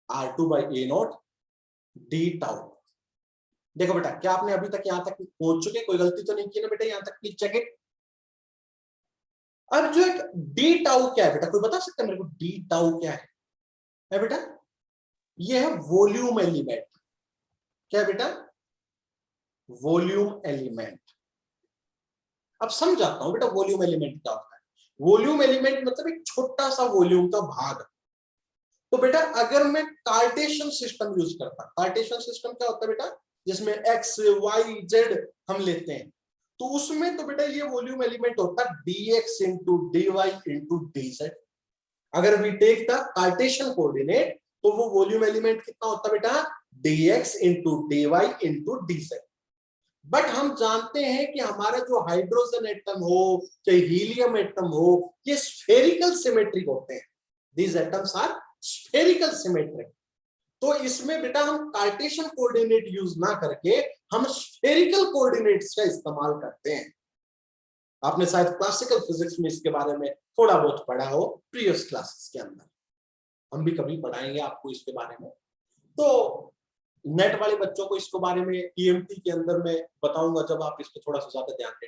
R2 by A not D tau. देखो बेटा, क्या आपने अभी तक यहां तक पहुंच चुके, कोई गलती तो नहीं की ना बेटा यहां तक? Please check it. अब जो एक डी टाउ क्या है बेटा, कोई बता सकता है मेरे को डी टाउ क्या है बेटा? ये है वॉल्यूम एलिमेंट। क्या है बेटा? Volume element. अब समझाता हूं बेटा वॉल्यूम एलिमेंट क्या होता है। वॉल्यूम एलिमेंट मतलब एक छोटा सा वॉल्यूम का भाग। तो बेटा अगर मैं कार्टेशियन सिस्टम यूज करता, कार्टेशियन सिस्टम क्या होता है बेटा, जिसमें एक्स वाई जेड हम लेते हैं, तो उसमें तो बेटा ये वॉल्यूम एलिमेंट होता है dx into dy into dz। अगर we take the Cartesian coordinate तो वो वॉल्यूम एलिमेंट कितना होता है बेटा, dx into dy into dz। But हम जानते हैं कि हमारा जो हाइड्रोजन एटम हो चाहे हीलियम एटम हो, ये स्फेरिकल सिमेट्रिक होते हैं। These atoms are spherical symmetric. तो इसमें बेटा हम कार्टेशियन कोऑर्डिनेट यूज ना करके हम स्फेरिकल कोऑर्डिनेट्स का इस्तेमाल करते हैं। आपने शायद क्लासिकल फिजिक्स में इसके बारे में थोड़ा बहुत पढ़ा हो प्रीवियस क्लासेस के अंदर, हम भी कभी पढ़ाएंगे आपको इसके बारे में। तो नेट वाले बच्चों को इसके बारे में ईएमटी के अंदर मैं बताऊंगा जब आप इस पे थोड़ा सा ज्यादा ध्यान दें।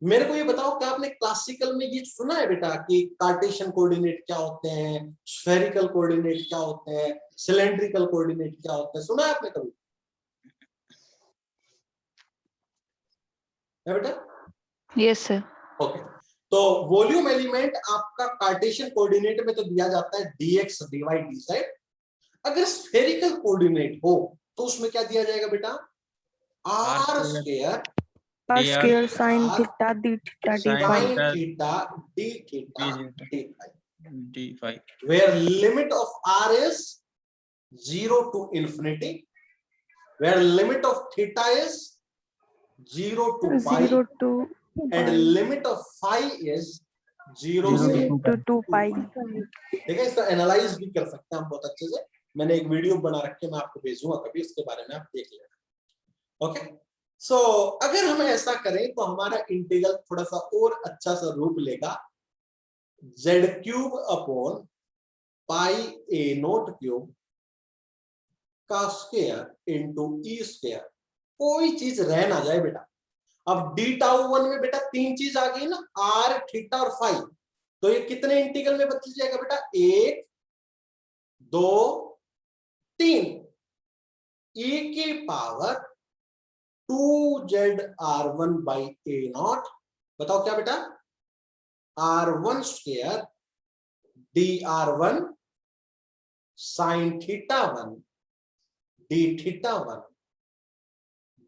मेरे को ये बताओ क्या आपने क्लासिकल में ये सुना है बेटा कि कार्टेशियन कोऑर्डिनेट क्या होते हैं, स्फेरिकल कोऑर्डिनेट क्या होते हैं, सिलेंड्रिकल कोऑर्डिनेट क्या होते हैं, सुना है आपने कभी? है बेटा? Yes sir. ओके, तो वॉल्यूम एलिमेंट आपका कार्टेशियन कोऑर्डिनेट में तो दिया जाता है dx dy dz। अगर स्फेरिकल कोऑर्डिनेट हो तो उसमें क्या दिया जाएगा बेटा? r square square sine theta d theta d phi. sin theta d theta d phi, d5 where limit of r is 0 to infinity, where limit of theta is 0 to pi, 0 to and limit of phi is 0 से 2 pi। ठीक है, इसका analyse भी कर सकते हैं हम बहुत अच्छे से। मैंने एक वीडियो बना रखे, मैं आपको भेजूंगा कभी, इसके बारे में आप देख लेना। ओके, सो अगर हम ऐसा करें तो हमारा इंटीग्रल थोड़ा सा और अच्छा सा रूप लेगा, z³ upon pi a naught cube का स्क्वायर इंटू ई स्क्वायर। कोई चीज रह ना जाए बेटा। अब डी टाउ 1 में बेटा तीन चीज आ गई ना, r थीटा और फाई, तो ये कितने इंटीग्रल में बदल जाएगा बेटा? 1 2 3 e की power 2zr1 by a not. बताओ क्या बेटा? r1 square dr1 sine theta 1 d theta 1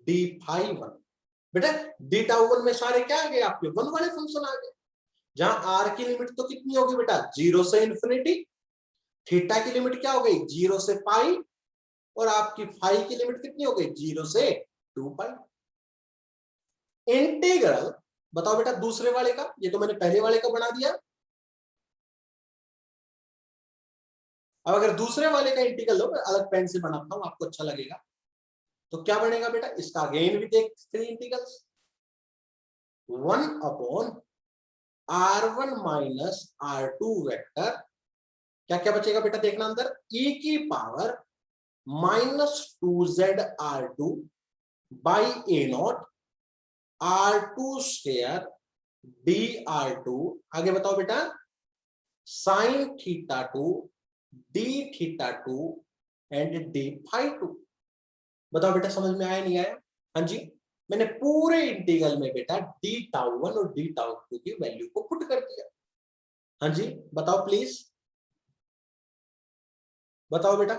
d phi 1। बेटा डी टाउ 1 में सारे क्या आ गए आपके? 1 वाले फंक्शन आ गए, जहां r की लिमिट तो कितनी होगी बेटा? 0 से इंफिनिटी, थीटा की लिमिट क्या हो गई? 0 से पाई, और आपकी फाई की लिमिट कितनी हो गई? 0 से 2 पाई। इंटीग्रल बताओ बेटा दूसरे वाले का, ये तो मैंने पहले वाले का बना दिया। अब अगर दूसरे वाले का इंटीग्रल लो, मैं अलग पेन से बनाता हूं, आपको अच्छा लगेगा। तो क्या बनेगा बेटा? इसका अगेन भी देख 3 integrals, 1 upon r1 minus r2 vector, क्या क्या बचेगा बेटा? देखना अंदर, e की power minus 2zr2 by a naught r2 square dr2। आगे बताओ बेटा, sine theta 2 d theta 2 and d phi 2। बताओ बेटा समझ में आया नहीं आया? हाँ जी, मैंने पूरे इंटीग्रल में बेटा डी टाउ 1 और डी टाउ 2 की वैल्यू को पुट कर दिया। हाँ जी बताओ प्लीज, बताओ बेटा।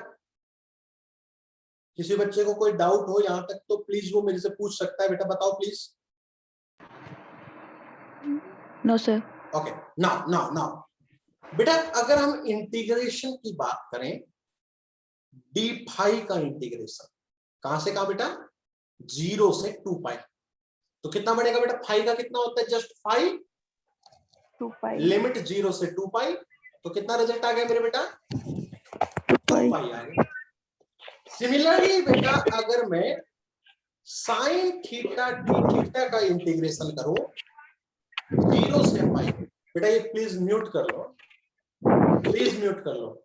किसी बच्चे को कोई डाउट हो यहां तक तो प्लीज वो मेरे से पूछ सकता है। बेटा बताओ please. No sir. Okay, now now now बेटा अगर हम इंटीग्रेशन की बात करें, डी फाई का इंटीग्रेशन कहां से कहां बेटा? 0 से 2 पाई, तो कितना बनेगा बेटा? फाई का कितना होता है? जस्ट 5, 2 पाई, लिमिट 0 से 2 पाई, तो कितना रिजल्ट आ गया मेरे बेटा? 2 पाई आ गया। सिमिलरली बेटा अगर मैं साइन थीटा डी थीटा का इंटीग्रेशन करूं 0 से पाई, बेटा ये प्लीज म्यूट कर लो, प्लीज म्यूट कर लो।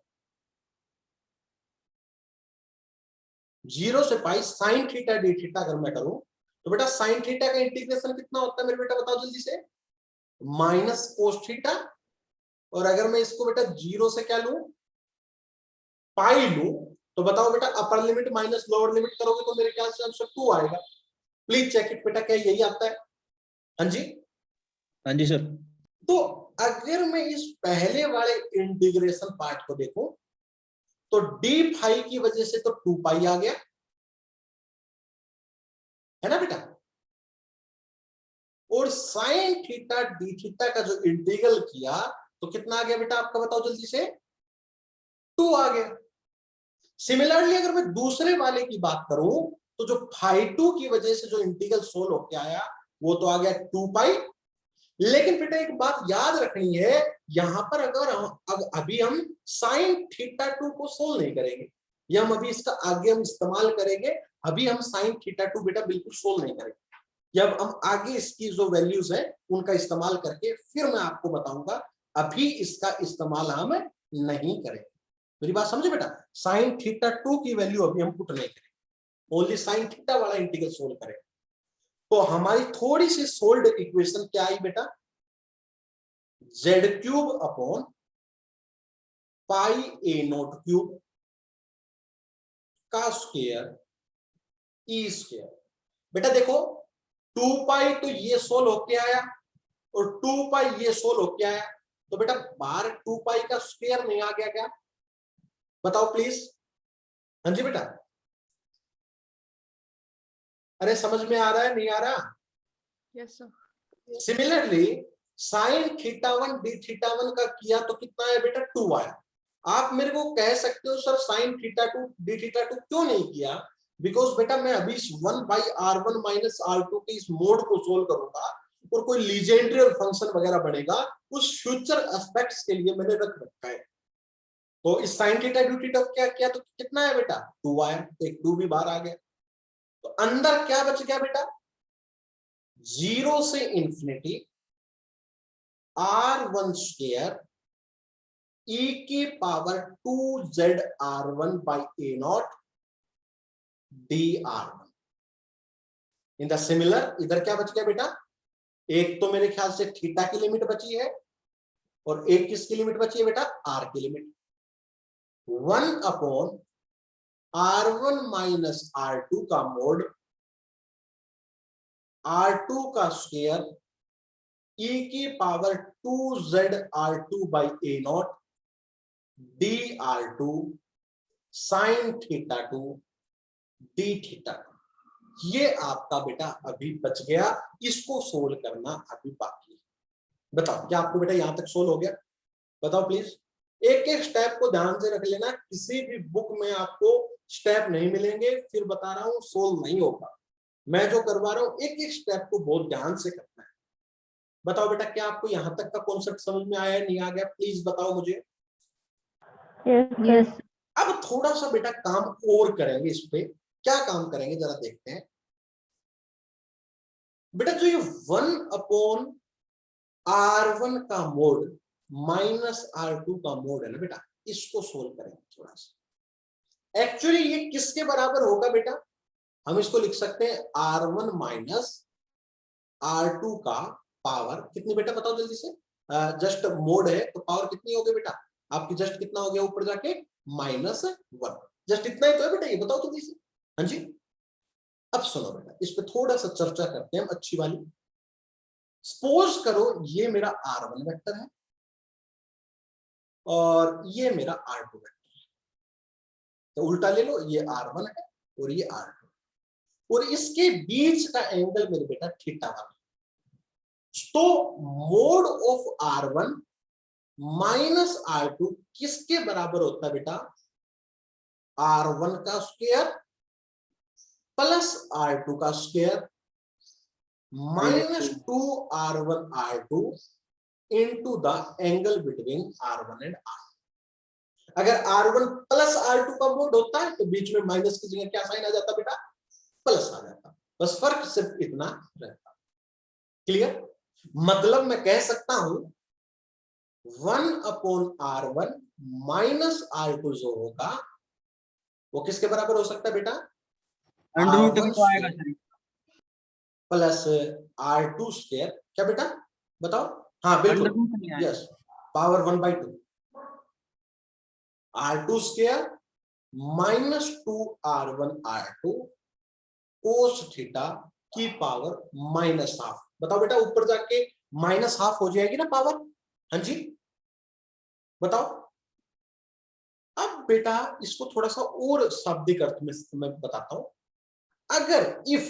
0 से pi sine theta d theta अगर मैं करूं तो बेटा साइन थीटा का इंटीग्रेशन कितना होता है मेरे बेटा? बताओ जल्दी से। माइनस कोस थीटा, और अगर मैं इसको बेटा 0 से क्या लूं? पाई लूं, तो बताओ बेटा upper limit minus lower limit करोगे तो मेरे ख्याल से आंसर 2 आएगा। प्लीज चेक इट बेटा, क्या यही आता है? हाँ जी, हाँ जी सर। तो अगर मैं इस पहले वाले इंटीग्रेशन पार्ट को देखूं तो डी फाई की वजह से तो 2 पाई आ गया है ना बेटा, और साइन थीटा डी थीटा का जो इंटीग्रल किया तो कितना आ गया बेटा आपका? बताओ जल्दी से। 2 आ गया। सिमिलरली अगर मैं दूसरे वाले की बात करूं तो जो फाई 2 की वजह से जो इंटीग्रल सोल्व होके आया वो तो आ गया 2 पाई। लेकिन बेटा एक बात याद रखनी है, यहां पर अगर अभी हम साइन थीटा 2 को सोल्व नहीं करेंगे, ये हम अभी इसका आगे हम इस्तेमाल करेंगे। अभी हम साइन थीटा 2 बेटा बिल्कुल सोल्व नहीं करेंगे, जब हम आगे इसकी जो वैल्यूज है उनका इस्तेमाल करके फिर मैं आपको बताऊंगा। अभी इसका इस्तेमाल हम नहीं करेंगे। मेरी बात समझे बेटा, साइन थीटा 2 की वैल्यू अभी हम पुट नहीं करेंगे, ओनली साइन थीटा वाला इंटीग्रल सोल्व करेंगे। तो हमारी थोड़ी सी सोल्ड इक्वेशन क्या आई बेटा, जेड क्यूब अपॉन पाई ए नोट क्यूब का स्क्वायर ई स्क्वायर। बेटा देखो 2 पाई तो ये सोल्व होके आया और 2 पाई ये सोल्व होके आया, तो बेटा बाहर 2 पाई का स्क्वायर नहीं आ गया क्या, बताओ प्लीज। हाँ जी बेटा, अरे समझ में आ रहा है नहीं आ रहा? Yes sir. Similarly sign theta 1 D theta 1 का किया तो कितना है बेटा, 2 आया। आप मेरे को कह सकते हो sir sign theta 2 d theta 2 क्यों नहीं किया, बिकॉज बेटा मैं अभी इस 1 बाई r1 माइनस r2 के इस मोड को सोल्व करूंगा और कोई लीजेंड्रियल फंक्शन वगैरह बनेगा, उस फ्यूचर एस्पेक्ट्स के लिए मैंने रख रखा है। तो इस साइन थीटा डी थीटा क्या किया तो कितना है बेटा, 2 आया, एक 2 भी बाहर आ गया, तो अंदर क्या बच गया बेटा, 0 से इंफिनिटी r1 स्क्वायर e की power 2z r1 by a not dr1। In the similar इधर क्या बच गया बेटा, एक तो मेरे ख्याल से थीटा की लिमिट बची है और एक किसकी लिमिट बची है बेटा, r की limit. 1 upon r1 minus r2 का मोड r2 का स्क्वायर e की power 2z r2 by a naught dr2 sine theta 2 d theta 2। ये आपका बेटा अभी बच गया, इसको सोल्व करना अभी बाकी है। बताओ क्या आपको बेटा यहां तक सोल्व हो गया, बताओ प्लीज। एक एक स्टेप को ध्यान से रख लेना, किसी भी बुक में आपको स्टेप नहीं मिलेंगे, फिर बता रहा हूं सोल्व नहीं होगा। मैं जो करवा रहा हूं एक एक स्टेप को बहुत ध्यान से करना है। बताओ बेटा क्या आपको यहां तक का कॉन्सेप्ट समझ में आया नहीं आ गया, प्लीज बताओ मुझे। यस। अब थोड़ा सा बेटा काम और करेंगे इस पे, क्या काम करेंगे जरा देखते हैं बेटा। जो ये 1 अपॉन r1 का मोड माइनस r2 का मोड है ना बेटा, इसको सोल्व करेंगे थोड़ा सा। एक्चुअली ये किसके बराबर होगा बेटा, हम इसको लिख सकते हैं r1 माइनस r2 का पावर कितनी बेटा, बताओ जल्दी से। जस्ट मोड है तो पावर कितनी होगी बेटा आपकी, जस्ट कितना हो गया ऊपर जाके -1, जस्ट इतना ही तो है बेटा, ये बताओ जल्दी से। हाँ जी, अब सुनो बेटा इस पे थोड़ा सा चर्चा करते हैं हम अच्छी वाली। सपोज करो ये मेरा r1 वेक्टर है और ये मेरा r2 वेक्टर है, तो उल्टा ले लो, ये r1 है और ये r2 और इसके बीच का एंगल मेरे बेटा थीटा 1। तो mode of r1 minus r2 किसके बराबर होता है बेटा, r1 का स्क्वायर प्लस r2 का square minus 2 r1 r2 into the angle between r1 and r2। अगर r1 प्लस r2 का मोड होता है तो बीच में माइनस की जगह क्या साइन आ जाता बेटा, प्लस आ जाता, बस फर्क सिर्फ इतना रहता। क्लियर, मतलब मैं कह सकता हूं 1 अपॉन r1 माइनस r2 जो होगा वो किसके बराबर हो सकता है बेटा, r1 प्लस r2 स्क्वायर, क्या बेटा बताओ, हाँ बिल्कुल yes, power 1/2 r2 square minus 2 r1 r2 cos theta की पावर -12। बताओ बेटा ऊपर जाके -12 हो जाएगी ना पावर, हाँ जी बताओ। अब बेटा इसको थोड़ा सा और शाब्दिक अर्थ में मैं बताता हूं, अगर इफ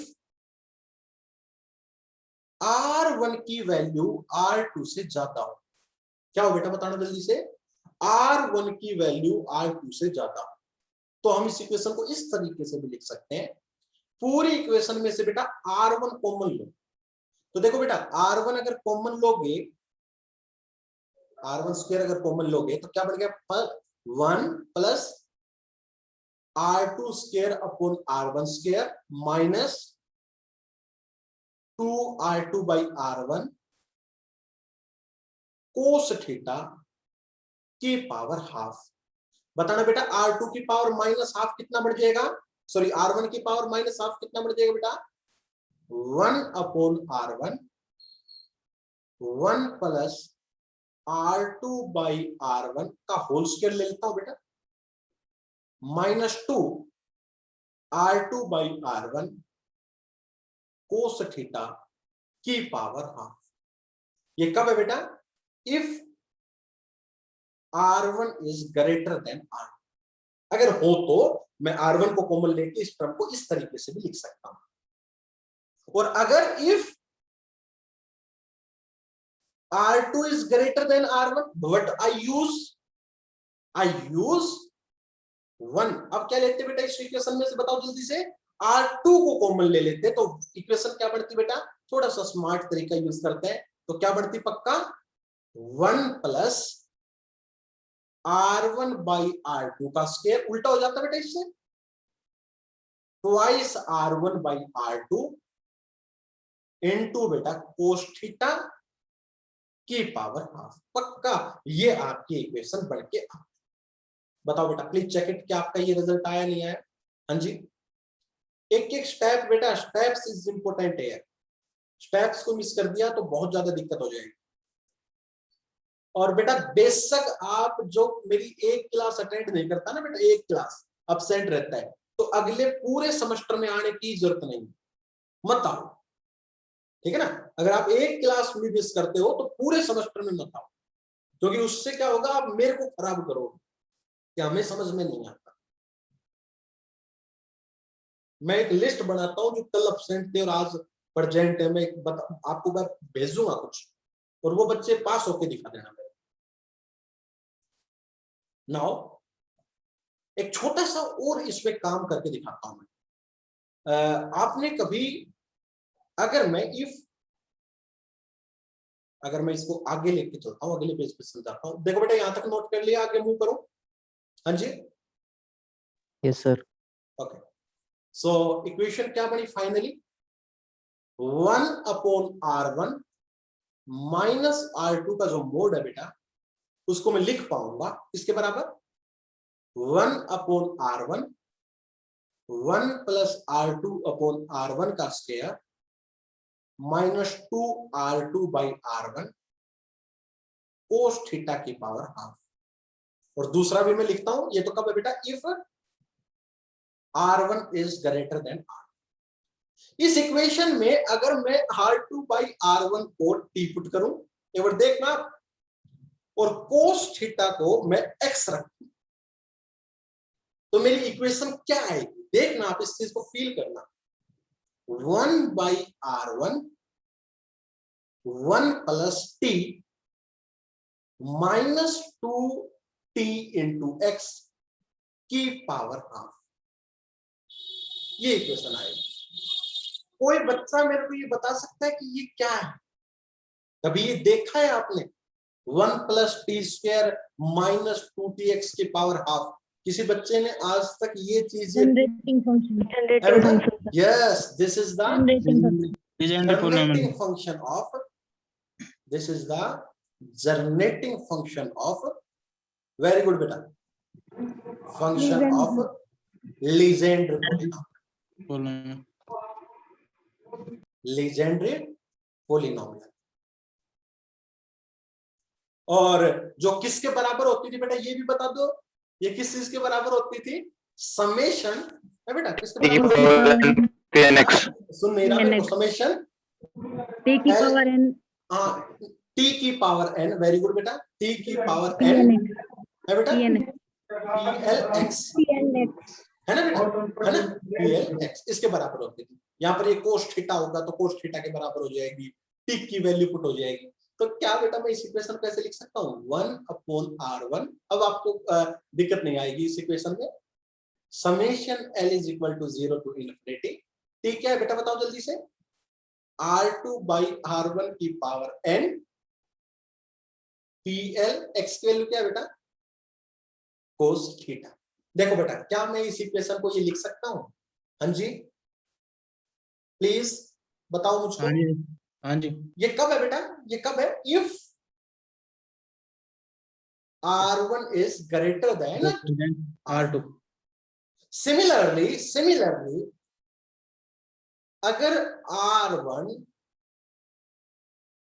r1 की वैल्यू r2 से ज्यादा हो, क्या हो बेटा बताना जल्दी से, r1 की वैल्यू r2 से ज्यादा हो, तो हम इस इक्वेशन को इस तरीके से भी लिख सकते हैं। पूरी इक्वेशन में से बेटा r1 कॉमन लो, तो देखो बेटा r1 अगर कॉमन लोगे, r1 स्क्वायर अगर कॉमन लोगे तो क्या बन गया, 1 plus r2 square upon r1 square minus 2r2 by r1 cos theta की पावर हाफ। बताना बेटा R2 की पावर माइनस हाफ कितना बढ़ जाएगा, सॉरी R1 की पावर माइनस हाफ कितना बढ़ जाएगा बेटा, 1/R1 1 प्लस R2/R1 का होल स्क्वायर ले लेता हूं बेटा, -2 R2/R1 कोस थीटा की पावर हाफ। ये कब है बेटा, if R1 is greater than R2। अगर हो तो मैं R1 को कॉमन लेके इस टर्म को इस तरीके से भी लिख सकता हूं। और अगर if R2 is greater than R1, but I use 1। अब क्या लेते बेटा इस इक्वेशन में से, बताओ जल्दी से, R2 को कॉमन ले लेते तो इक्वेशन क्या बढ़ती बेटा, थोड़ा सा स्मार्ट तरीका यूज करते हैं तो क्या बढ़ती पक्का, 1 प्लस R1/R2 का स्क्वायर उल्टा हो जाता बेटा इससे, ट्वाइस R1/R2 इनटू बेटा कोस थीटा की पावर हाफ। पक्का ये आपकी इक्वेशन बन के आ। बताओ बेटा प्लीज चेक इट, क्या आपका ये रिजल्ट आया नहीं आया। हाँ जी, एक एक स्टेप बेटा, स्टेप्स इज इंपॉर्टेंट है, स्टेप्स को मिस कर दिया तो बहुत ज्यादा दिक्कत हो जाएगी। और बेटा बेशक आप जो मेरी एक क्लास अटेंड नहीं करता ना बेटा, एक क्लास अब्सेंट रहता है, तो अगले पूरे सेमेस्टर में आने की जरूरत नहीं, मत आओ, ठीक है ना। अगर आप एक क्लास भी मिस करते हो तो पूरे सेमेस्टर में मत आओ, क्योंकि उससे क्या होगा, आप मेरे को खराब करोगे कि हमें समझ में नहीं आता। मैं एक लिस्ट बनाता हूं जो कल अब्सेंट थे और आज प्रेजेंट है, मैं आपको मैं भेजूंगा कुछ, और वो बच्चे पास होके दिखा देना मेरे। नाउ एक छोटा सा और इसमें काम करके दिखाता हूं मैं। आपने कभी, अगर मैं इसको आगे लेके चलता हूं, अगले पेज पे समझाता हूं। देखो बेटा यहां तक नोट कर लिया, आगे मूव करो। हाँ जी, yes sir. Okay, so equation क्या बनी फाइनली, 1/R1 माइनस R2 का जो मोड है बेटा, उसको मैं लिख पाऊंगा इसके बराबर, 1/R1 1 प्लस R2/R1 का स्क्वायर -2 R2/R1 कोस थीटा की पावर हाफ। और दूसरा भी मैं लिखता हूं, ये तो कब है बेटा, if R1 is greater than R। इस इक्वेशन में अगर मैं R2/R1 को टी पुट करूं, एक बार देखना, और कोस थीटा को मैं x रखूं, तो मेरी इक्वेशन क्या आएगी, देखना आप इस चीज को फील करना। 1/R1 1 plus T -2t into x की पावर हाफ, ये इक्वेशन आएगी। कोई बच्चा मेरे को ये बता सकता है कि ये क्या है, कभी ये देखा है आपने, 1 प्लस टी स्क्वायर -2tx की पावर हाफ? किसी बच्चे ने आज तक ये चीजें, generating function, yes this is the Legendary generating polynomial. Function of, this is the generating function of, very good बेटा, function of Legendre polynomial, Polynomial. Legendre polynomial. और जो किसके बराबर होती थी बेटा, ये भी बता दो, ये किस चीज के बराबर होती थी, समेशन है बेटा, किसके बराबर, सुन नहीं रहा मेरे को, समेशन टी की पावर n, टी की पावर n, वेरी गुड बेटा, टी की पावर n है बेटा, PLX है ना बेटा, है ना, PLX इसके बराबर होती थी। यहाँ पर ये कोस थीटा होगा तो कोस थीटा के बराबर हो जाएगी, टी की वैल्यू पुट हो जाएगी। तो क्या बेटा मैं इस इक्वेशन को ऐसे लिख सकता हूँ, 1/R1। अब आपको दिक्कत नहीं आएगी इस इक्वेशन में, summation L is equal to 0 to infinity, t क्या है बेटा बताओ जल्दी से, R2/R1 की पावर n, PL x की वैल्यू क्या है बेटा, कोस थीटा। देखो बेटा क्या मैं इस इक्वेशन को ये लिख सकता हूँ, हाँ जी प्लीज बताओ मुझको, हाँ जी, हाँ जी। ये कब है बेटा, ये कब है, if R1 is greater than R2. Similarly, अगर R1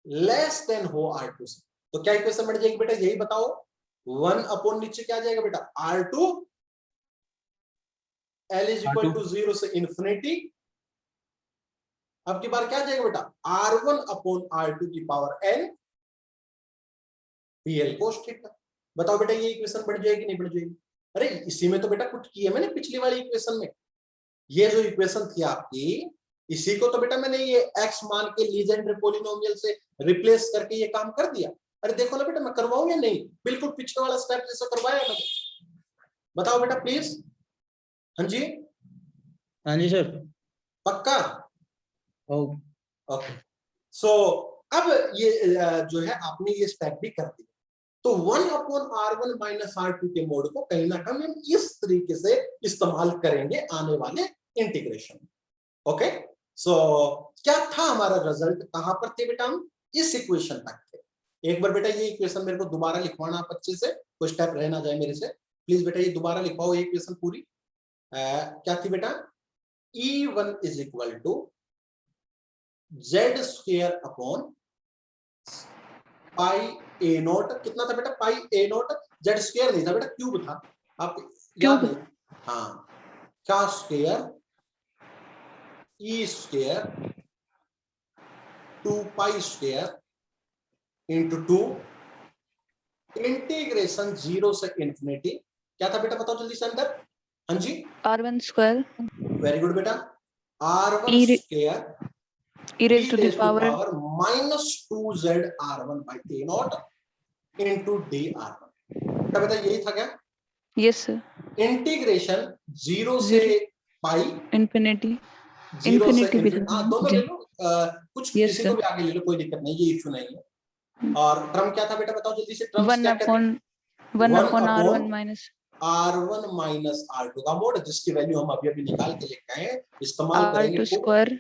लेस देन हो R2 से, तो क्या इक्वेशन बन जाएगी बेटा, यही बताओ। 1 अपॉन नीचे क्या आ जाएगा बेटा, R2 L is equal to 0 से इंफिनिटी। अब की बार क्या आ जाएगा बेटा, R1 अपॉन R2 की power N PL cos theta. बताओ बेटा ये इक्वेशन बढ़ जाएगी नहीं बढ़ जाएगी? अरे इसी में तो बेटा कुछ किया मैंने पिछली वाली इक्वेशन में। ये जो इक्वेशन थी आपकी, इसी को तो बेटा मैंने ये x मान के लीजेंड्रे पॉलिनोमियल से रिप्लेस करके ये काम कर दिया। अरे देखो ना बेटा मैं करवाऊं या नहीं, बिल्कुल पिछले वाला स्टेप जैसा करवाया मैंने। बताओ बेटा प्लीज। हाँ जी सर। पक्का? ओके। सो अब ये जो है आपने ये स्टेप भी कर दिया। तो 1 अपॉन R1 माइनस R2 के मोड को कहीं ना कहीं हम इस तरीके से इस्तेमाल करेंगे आने वाले इंटीग्रेशन। ओके, सो क्या था हमारा रिजल्ट, कहां पर थे बेटा, हम इस इक्वेशन तक थे। एक बार बेटा ये इक्वेशन मेरे को दोबारा लिखवाना आप अच्छे से, कोई स्टेप रह ना जाए मेरे से। प्लीज बेटा ये दोबारा लिखवाओ ये इक्वेशन पूरी। क्या थी बेटा, E1 is equal to Z square upon pi A naught. कितना था बेटा, पाई ए नोट। जेड स्क्वायर नहीं था बेटा, क्यूब था। आप याद नहीं? हाँ, का स्क्वायर ई square 2 pi square into 2 integration 0 से इंफिनिटी। क्या था बेटा बताओ जल्दी से अंदर। हाँ जी, R1 square वेरी गुड बेटा। R1 e square e raised to the power -2z R1 by a naught into dr1। बेटा यही था क्या? yes sir इंटीग्रेशन 0 से पाई infinity 0 से infinity भी infinity। हाँ दोनों ले लो, कुछ Yes, किसी को भी आगे ले लो, कोई दिक्कत नहीं, ये इशू नहीं है। और टर्म क्या था बेटा बताओ जल्दी से, टर्म क्या कहते हैं? 1 upon R1 minus R1 minus R2 का मोड, जिसकी वैल्यू हम अभी निकाल के लेके आए, इस्तेमाल करेंगे R2 square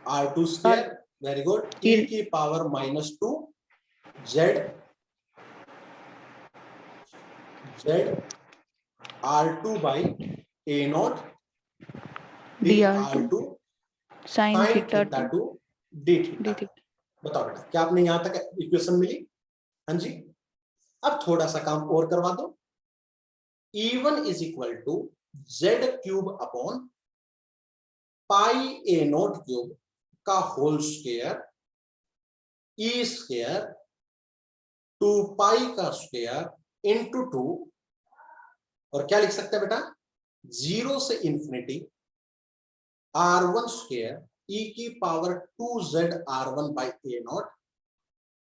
R2 square, very good, e की power -2 z R2 by a naught dr2 sin theta 2 d theta. बताओ बेटा क्या आपने यहां तक इक्वेशन मिली? हाँ जी। अब थोड़ा सा काम और करवा दो। E1 is equal to z cube upon pi A naught cube का होल स्क्वायर ई स्क्वायर 2 पाई का स्क्वायर इंटू 2, और क्या लिख सकते हैं बेटा, 0 से इंफिनिटी R1 स्क्वायर e की power 2z R1 by A not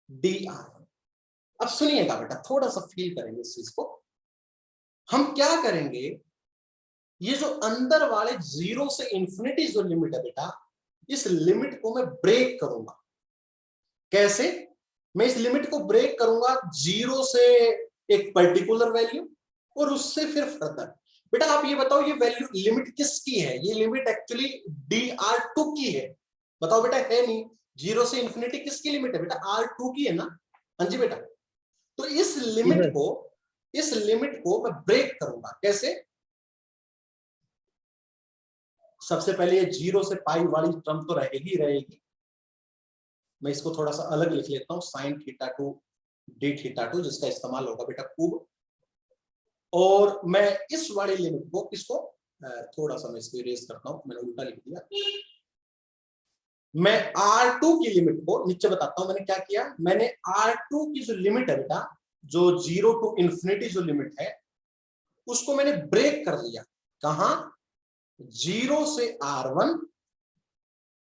dr1। अब सुनिएगा बेटा, थोड़ा सा फील करेंगे इस चीज को। हम क्या करेंगे, ये जो अंदर वाले 0 से इंफिनिटी जो लिमिट है बेटा, इस लिमिट को मैं ब्रेक करूंगा। कैसे? मैं इस लिमिट को ब्रेक करूंगा 0 से एक पर्टिकुलर वैल्यू और उससे फिर फर्दर। बेटा आप ये बताओ ये वैल्यू लिमिट किसकी है? ये लिमिट एक्चुअली dr2 की है। बताओ बेटा, है नहीं? 0 से इंफिनिटी किसकी लिमिट है बेटा? R2 की है ना? हाँ जी बेटा। तो इस लिमिट को मैं ब्रेक करूंगा। कैसे? सबसे पहले ये 0 से पाई वाली टर्म तो रहेगी। मैं इसको थोड़ा सा अलग लिख लेता हूं, sin θ2 d θ2, जिसका इस्तेमाल होगा बेटा खूब। और मैं इस वाली लिमिट को किसको, थोड़ा सा मैं इसको इरेज करता हूं, मैंने उल्टा लिख दिया। मैं R2 की लिमिट को नीचे बताता हूं मैंने क्या किया। मैंने R2 की जो लिमिट है बेटा, जो 0 टू इंफिनिटी जो लिमिट है, उसको मैंने ब्रेक कर लिया। कहां? 0 से R1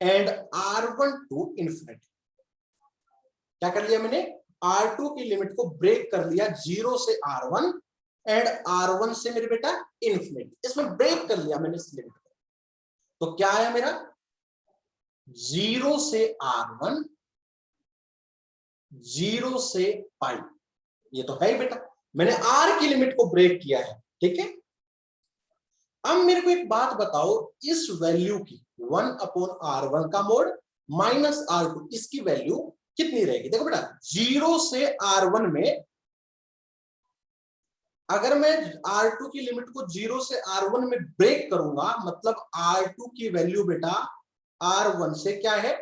and R1 to infinity. क्या कर लिया मैंने? R2 की लिमिट को ब्रेक कर लिया 0 से R1 एंड R1 से मेरे बेटा इंफिनिटी। इसमें ब्रेक कर लिया मैंने इस लिमिट को। तो क्या आया मेरा? 0 से R1, 0 से पाई, ये तो है ही बेटा। मैंने R की लिमिट को ब्रेक किया है, ठीक है। अब मेरे को एक बात बताओ, इस वैल्यू की 1 अपॉन R1 का मोड माइनस R2, इसकी वैल्यू कितनी रहेगी? देखो बेटा 0 से R1 में अगर मैं R2 की लिमिट को 0 से R1 में ब्रेक करूंगा, मतलब R2 की वैल्यू बेटा R1 से क्या है,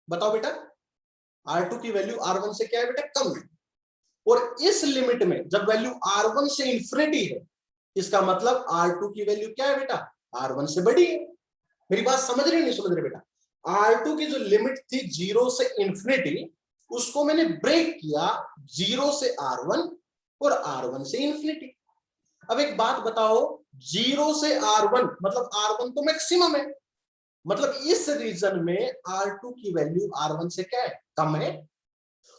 बताओ बेटा, R2 की वैल्यू R1 से क्या है बेटा, कम है। और इस लिमिट में जब वैल्यू R1 से इंफिनिटी है, इसका मतलब R2 की वैल्यू क्या है बेटा, R1 से बड़ी है। मेरी बात समझ रहे नहीं समझ रहे बेटा? R2 की जो लिमिट थी 0 से इंफिनिटी, उसको मैंने ब्रेक किया 0 से R1 और R1 से इंफिनिटी। अब एक बात बताओ, 0 से R1 मतलब R1 तो मैक्सिमम है, मतलब इस रीजन में R2 की वैल्यू R1 से क्या है, कम है।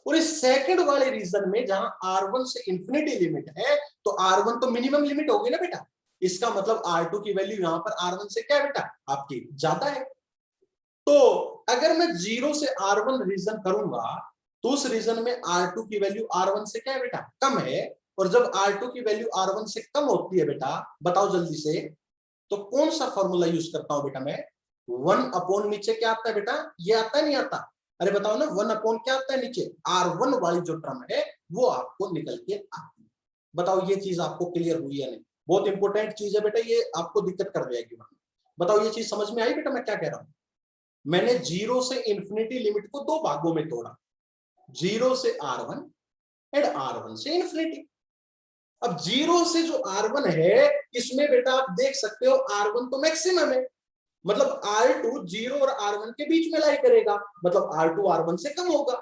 और इस सेकंड वाले रीजन में जहां R1 से इंफिनिटी लिमिट है, तो R1 तो मिनिमम लिमिट होगी ना बेटा, इसका मतलब R2 की वैल्यू यहां पर R1 से क्या है बेटा, आपकी ज्यादा है। तो अगर मैं 0 से R1 रीजन करूंगा, तो उस रीजन में R2 की वैल्यू R1 से क्या है बेटा, कम है। और जब R2 की वैल्यू R1 से कम होती है बेटा, बताओ जल्दी से, तो कौन सा फॉर्मूला यूज करता हूं बेटा मैं, 1 अपॉन नीचे क्या आता है बेटा, ये आता है नहीं आता, अरे बताओ ना, 1 अपॉन क्या आता है नीचे, R1 वाली जो टर्म है वो आपको निकल के आती है। बताओ ये चीज आपको क्लियर हुई या नहीं? बहुत इंपॉर्टेंट चीज है बेटा, ये आपको दिक्कत कर जाएगी। बताओ ये चीज समझ में आई बेटा मैं क्या कह रहा हूं? मैंने 0 से इंफिनिटी लिमिट को दो भागों में तोड़ा, 0 से R1 एंड R1 से इंफिनिटी। अब 0 से जो R1 है, इसमें बेटा आप देख सकते हो R1 तो मैक्सिमम है, मतलब R2 0 और R1 के बीच में लाई करेगा, मतलब R2 R1 से कम होगा।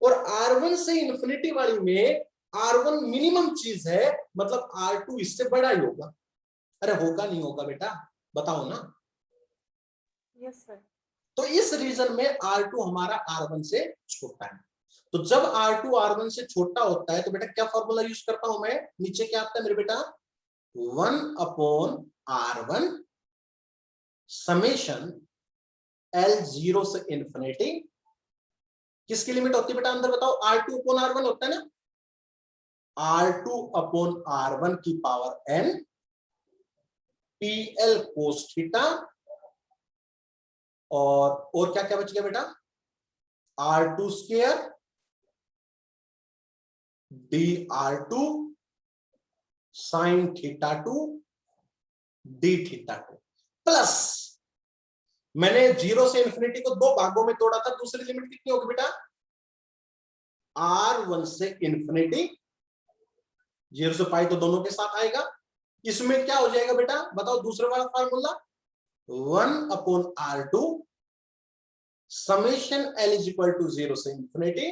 और R1 से इंफिनिटी वाली में R1 मिनिमम चीज है, मतलब R2 इससे बड़ा ही होगा। अरे होगा नहीं होगा बेटा, बताओ ना? Yes sir. तो इस रीजन में R2 हमारा R1 से छोटा है। तो जब R2 R1 से छोटा होता है तो बेटा क्या फॉर्मूला यूज करता हूं मैं, नीचे क्या आता है मेरे बेटा, 1 अपॉन R1 समेशन L0 से इंफिनिटी, किसकी लिमिट होती है बेटा अंदर बताओ, R2 अपॉन R1 होता है ना, R2 अपॉन R1 की power n PL cos theta, और क्या क्या बच गया बेटा, R2 square dr2 sine theta 2 d theta 2 plus, मैंने 0 से इंफिनिटी को दो भागों में तोड़ा था, दूसरी लिमिट कितनी होगी बेटा, R1 से इंफिनिटी, 0 से पाई तो दोनों के साथ आएगा, इसमें क्या हो जाएगा बेटा बताओ, दूसरे वाला formula 1 upon R2 summation L is equal to 0 से इंफिनिटी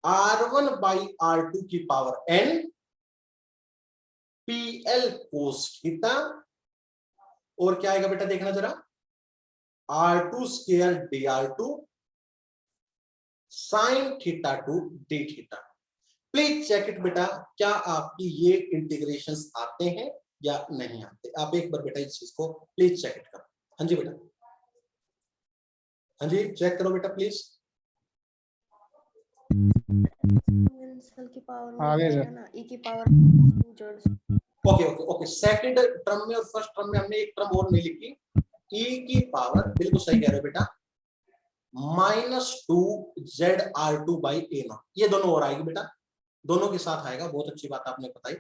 R1 बाई R2 की power n PL cos theta, और क्या आएगा बेटा देखना जरा, R2 square dr2 sine theta 2 d theta. Please check it बेटा, क्या आपकी ये इंटीग्रेशंस आते हैं या नहीं आते? आप एक बार बेटा इस चीज को प्लीज चेक इट करो। हाँ जी बेटा, हाँ जी चेक करो बेटा प्लीज। की पावर आगे में सर। है ना, e की पावर 2 जड़। Okay okay okay, second term में और फर्स्ट टर्म में हमने एक टर्म और नहीं लिखी, e की पावर, बिल्कुल सही कह रहे हो बेटा, -2 ZR2 बाई A0, ये दोनों और आएगी बेटा, दोनों के साथ आएगा, बहुत अच्छी बात आपने बताई,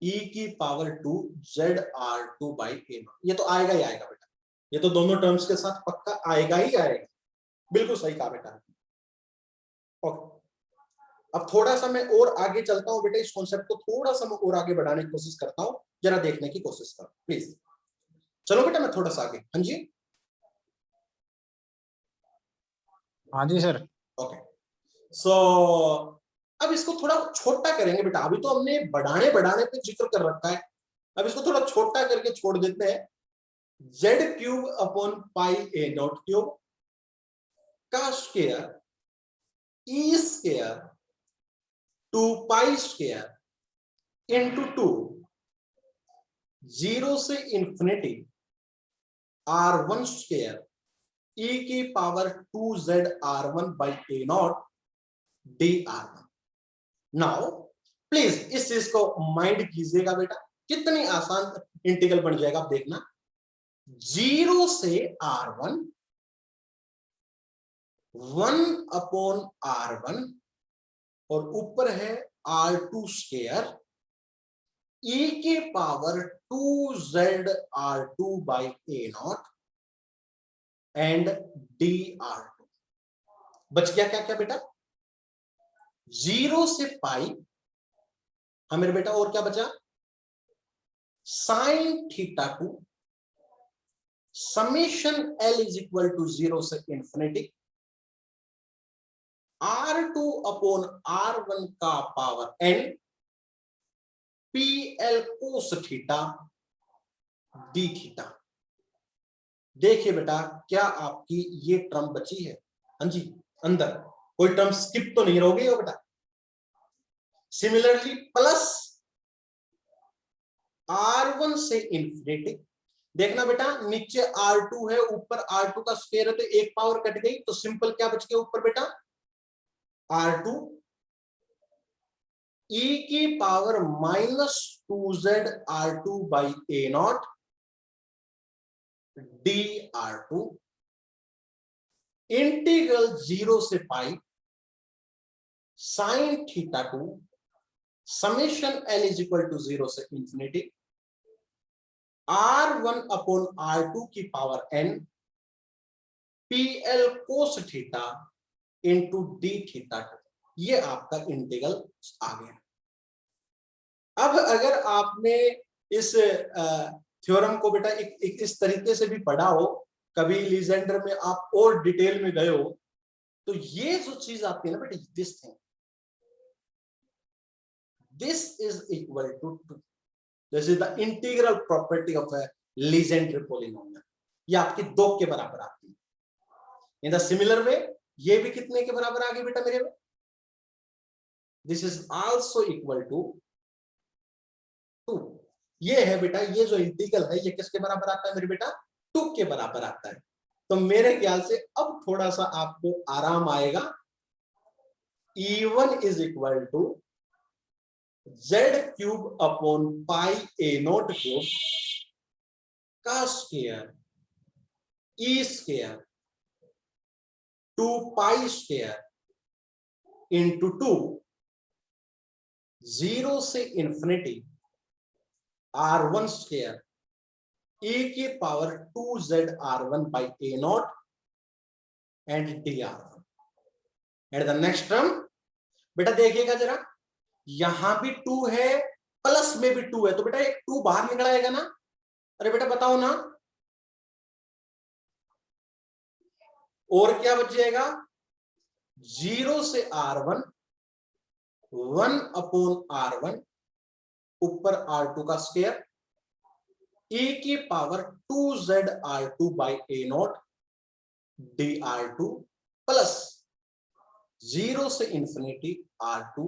e की पावर 2 ZR2 बाई A0, ये तो आएगा ही आएगा बेटा, ये तो दोनों टर्म्स के साथ पक्का आएगा ही आएगा, बिल्कुल सही कहा बेटा। ओके, अब थोड़ा सा मैं और आगे चलता हूं बेटा, इस कॉन्सेप्ट को थोड़ा सा मैं और आगे बढ़ाने की कोशिश करता हूं, जरा देखने की कोशिश करो प्लीज। चलो बेटा मैं थोड़ा सा आगे, हाँ जी हाँ जी सर। ओके। सो अब इसको थोड़ा छोटा करेंगे बेटा, अभी तो हमने बढ़ाने बढ़ाने पे जिक्र कर रखा है, अब इसको थोड़ा छोटा करके छोड़ देते हैं, जेड क्यूब अपॉन पाई ए डॉट क्यूब का स्क्वायर ई स्क्वायर 2 पाई स्क्वायर इंटू 2 0 से इंफिनिटी R1 स्क्वायर e की power 2ZR1 by A0 dR1। Now please इस चीज को माइंड कीजिएगा बेटा, कितनी आसान इंटीग्रल बन जाएगा आप देखना, 0 से R1 1 अपॉन R1 और ऊपर है R2 स्क्वायर e के power 2z R2 by a naught and dr2। बच गया क्या क्या बेटा? 0 से पाई, हाँ मेरे बेटा, और क्या बचा? Sine theta 2 summation L is equal to 0 से इंफिनिटी R2 अपॉन R1 का power n PL cos theta d theta. देखिए बेटा, क्या आपकी ये टर्म बची है? हाँ जी, अंदर कोई टर्म स्किप तो नहीं रहोगे हो बेटा। सिमिलरली प्लस R1 से इंफिनिटी। देखना बेटा, नीचे R2 है, ऊपर R2 का स्क्वायर है, तो एक पावर कट गई, तो सिंपल क्या बच गया ऊपर बेटा? R2 e की power -2z R2 by a naught dr2 integral 0 से pi sine theta 2 summation L is equal to 0 से इंफिनिटी R1 अपॉन R2 की power n PL cos theta into d theta. ये आपका इंटीग्रल आ गया। अब अगर आपने इस थ्योरम को बेटा इस तरीके से भी पढ़ा हो, कभी लीजेंडर में आप और डिटेल में गए हो, तो ये जो चीज आती है ना बेटा, this thing, this is equal to 2। This is the integral property of a Legendre polynomial. ये आपकी 2 के बराबर आती है। इन द सिमिलर वे ये भी कितने के बराबर आ गई बेटा मेरे में? This is also equal to 2। ये है बेटा, ये जो इंटीग्रल है ये किसके बराबर आता है मेरे बेटा? 2 के बराबर आता है। तो मेरे ख्याल से अब थोड़ा सा आपको आराम आएगा। E1 is equal to z cube upon pi a naught cube का square e square 2 pi square into 2 0 से इंफिनिटी R1 स्क्वायर e की power 2z R1 by a naught and dr1। And the next term बेटा देखिएगा जरा, यहां भी 2 है, plus में भी 2 है, तो बेटा एक 2 बाहर निकल आएगा ना? अरे बेटा बताओ ना, और क्या बच जाएगा? 0 से R1 1 अपॉन R1 ऊपर R2 का स्क्वायर e की power 2z R2 by a naught dr2 plus 0 से इंफिनिटी R2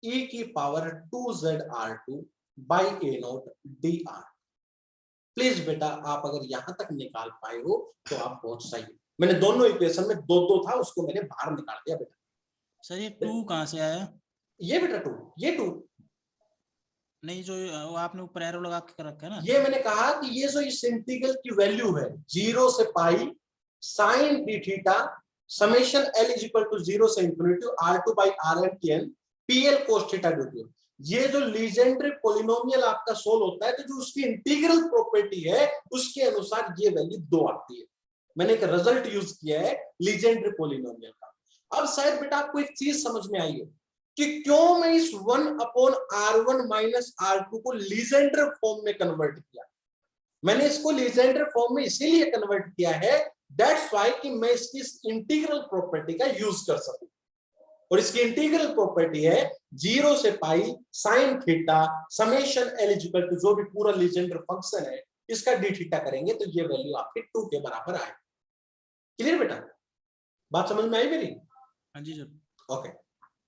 e की power 2z R2 by a not dr। Please बेटा आप अगर यहां तक निकाल पाए हो तो आप बहुत सही। मैंने दोनों इक्वेशन में 2 था, उसको मैंने बाहर निकाल दिया बेटा। सर ये 2 कहाँ से आया? ये बेटा 2, ये 2 नहीं, जो वो आपने ऊपर एरो लगा के रखा है ना, ये मैंने कहा कि ये जो इस इंटीग्रल की वैल्यू है 0 से pi sine d theta summation L is equal to 0 से infinity R2 by Rn PL cos theta dt। ये जो लीजेंड्रे पॉलिनोमियल आपका सोल्व होता है तो जो उसकी इंटीग्रल प्रॉपर्टी है उसके अनुसार ये वैल्यू 2 आती है। मैंने एक रिजल्ट यूज किया है लीजेंड्रे पॉलिनोमियल का। अब शायद बेटा आपको एक चीज समझ में आई है कि क्यों मैं इस 1 अपॉन R1 माइनस R2 को लीजेंडर फॉर्म में कन्वर्ट किया। मैंने इसको लीजेंडर फॉर्म में इसीलिए कन्वर्ट किया है, दैट्स व्हाई कि मैं इसकी इंटीग्रल प्रॉपर्टी का यूज कर सकूं। और इसकी इंटीग्रल प्रॉपर्टी है 0 से pi sine theta summation L equal to जो भी पूरा लीजेंडर फंक्शन है इसका डी थीटा करेंगे तो ये वैल्यू आपके 2 के बराबर आएगी। क्लियर बेटा? बात समझ में आई मेरी? हाँ जी सर। ओके,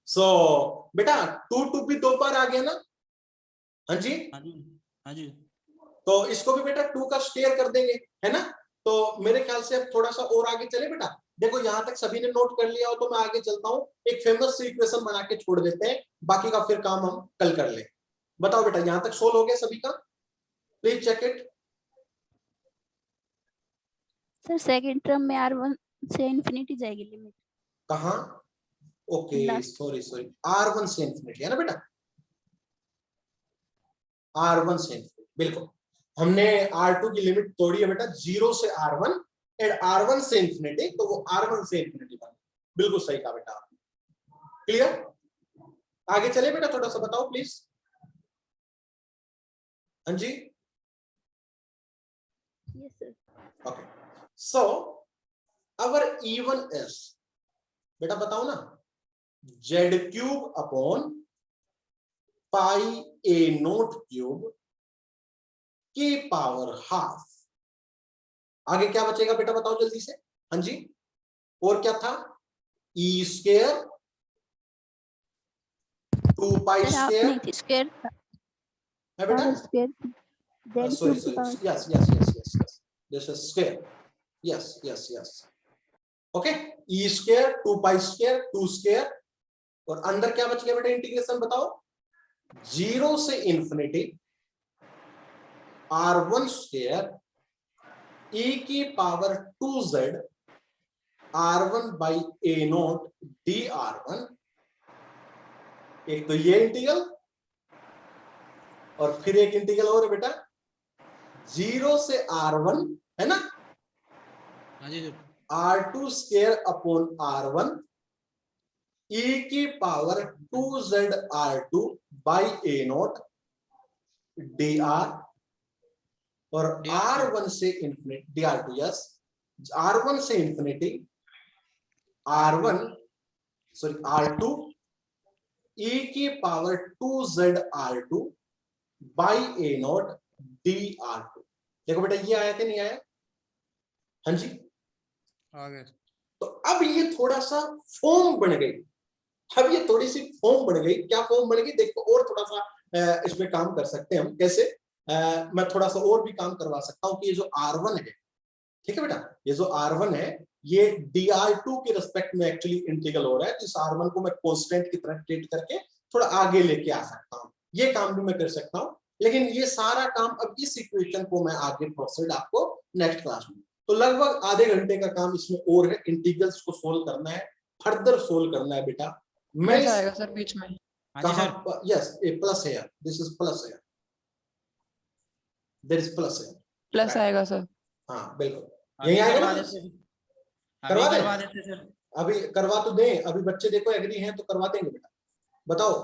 सो बेटा 2 भी 2 बार आ गया ना? हाँ जी, हाँ जी, हाँ जी। तो इसको भी बेटा 2 का स्क्वायर कर देंगे, है ना? तो मेरे ख्याल से अब थोड़ा सा और आगे चले बेटा। देखो यहां तक सभी ने नोट कर लिया हो तो मैं आगे चलता हूं, एक फेमस सी इक्वेशन बना के छोड़ देते हैं, बाकी का फिर काम हम कल कर ले। बताओ बेटा यहां तक सोल्व हो गया सभी का? Please check it. Sir second term में R1 से इंफिनिटी जाएगी लिमिट। कहां? Okay Last. सॉरी R1 से इंफिनिटी है ना बेटा, R1 से इंफिनिटी, बिल्कुल हमने R2 की लिमिट तोड़ी है बेटा 0 से R1 एंड R1 से इंफिनिटी, तो वो R1 से इंफिनिटी बना, बिल्कुल सही कहा बेटा आपने। क्लियर? आगे चले बेटा, थोड़ा सा बताओ प्लीज। हाँ जी, Yes, sir. Okay so our E1 is, बेटा बताओ ना, Z cube upon pi A note cube की पावर हाफ। आगे क्या बचेगा बेटा बताओ जल्दी से। हाँ जी, और क्या था, E स्क्वायर 2 पाई Sir, स्क्वायर आपने स्क्वायर है बेटा, power square Z sorry cube की yes this is square, yes okay, E square 2 pi square 2 square, और अंदर क्या बच गया बेटा इंटीग्रेशन बताओ, 0 से इंफिनिटी R1 स्क्वायर e की power 2z R1 by A note dR1। एक तो ये इंटीग्रल और फिर एक इंटीग्रल और है बेटा 0 से R1 है ना, हाँ जी sir. R2 square upon R1 e की power 2z R2 by A naught dr, और R1 से इंफिनिटी dr2, यस R1 से infinity R1 sorry R2 e की power 2z R2 by A naught dr2। देखो बेटा ये आया कि नहीं आया, हाँ जी, आ गया। तो अब ये थोड़ा सा फॉर्म बन गई, अब ये थोड़ी सी फॉर्म बन गई, क्या फॉर्म बन गई देखो, और थोड़ा सा इसमें काम कर सकते हैं हम कैसे, मैं थोड़ा सा और भी काम करवा सकता हूं कि ये जो R1 है, ठीक है बेटा, ये जो R1 है ये dr2 के रिस्पेक्ट में एक्चुअली इंटीग्रल हो रहा है, तो इस R1 को मैं कांस्टेंट की तरह ट्रीट करके थोड़ा आगे लेके आ सकता हूं, ये काम भी मैं कर सकता हूं, लेकिन ये सारा काम अब इस इक्वेशन को मैं आगे प्रोसीड आपको नेक्स्ट क्लास में, तो लगभग आधे घंटे का काम इसमें और है, इंटीग्रल्स को सोल्व करना है, फर्दर सोल्व करना है बेटा। मैं आएगा सर बीच में। हाँ जी सर। कहां, यस ए प्लस है, दिस इज प्लस है, देयर इज प्लस है, प्लस आएगा सर। हाँ बिल्कुल अभी यही आएगा करवा ना, देते, करवा अभी दें? करवा देते सर। अभी करवा तो दें, अभी बच्चे देखो एग्री हैं तो करवा देंगे बेटा, बताओ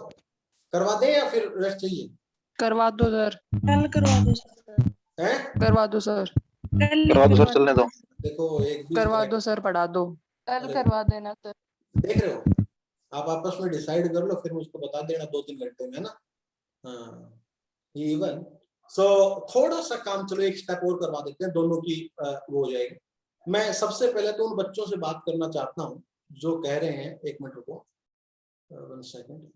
करवा दें या फिर रेस्ट चाहिए, करवा दो सर। कल करवा दो सर, हैं? करवा दो सर। करवा दो सर, चलने दो। देखो एक भी करवा correct- दो सर, पढ़ा दो। अरे, करवा देना सर। देख रहे हो, आप आपस में डिसाइड कर लो फिर मुझको बता देना 2-3 घंटे में, है ना, हाँ इवन सो थोड़ा सा काम, चलो एक स्टेप और करवा देते हैं, दोनों की वो हो जाएगी। मैं सबसे पहले तो उन बच्चों से बात करना चाहता हूँ जो कह रहे हैं, 1 मिनट रुको, 1 सेकंड,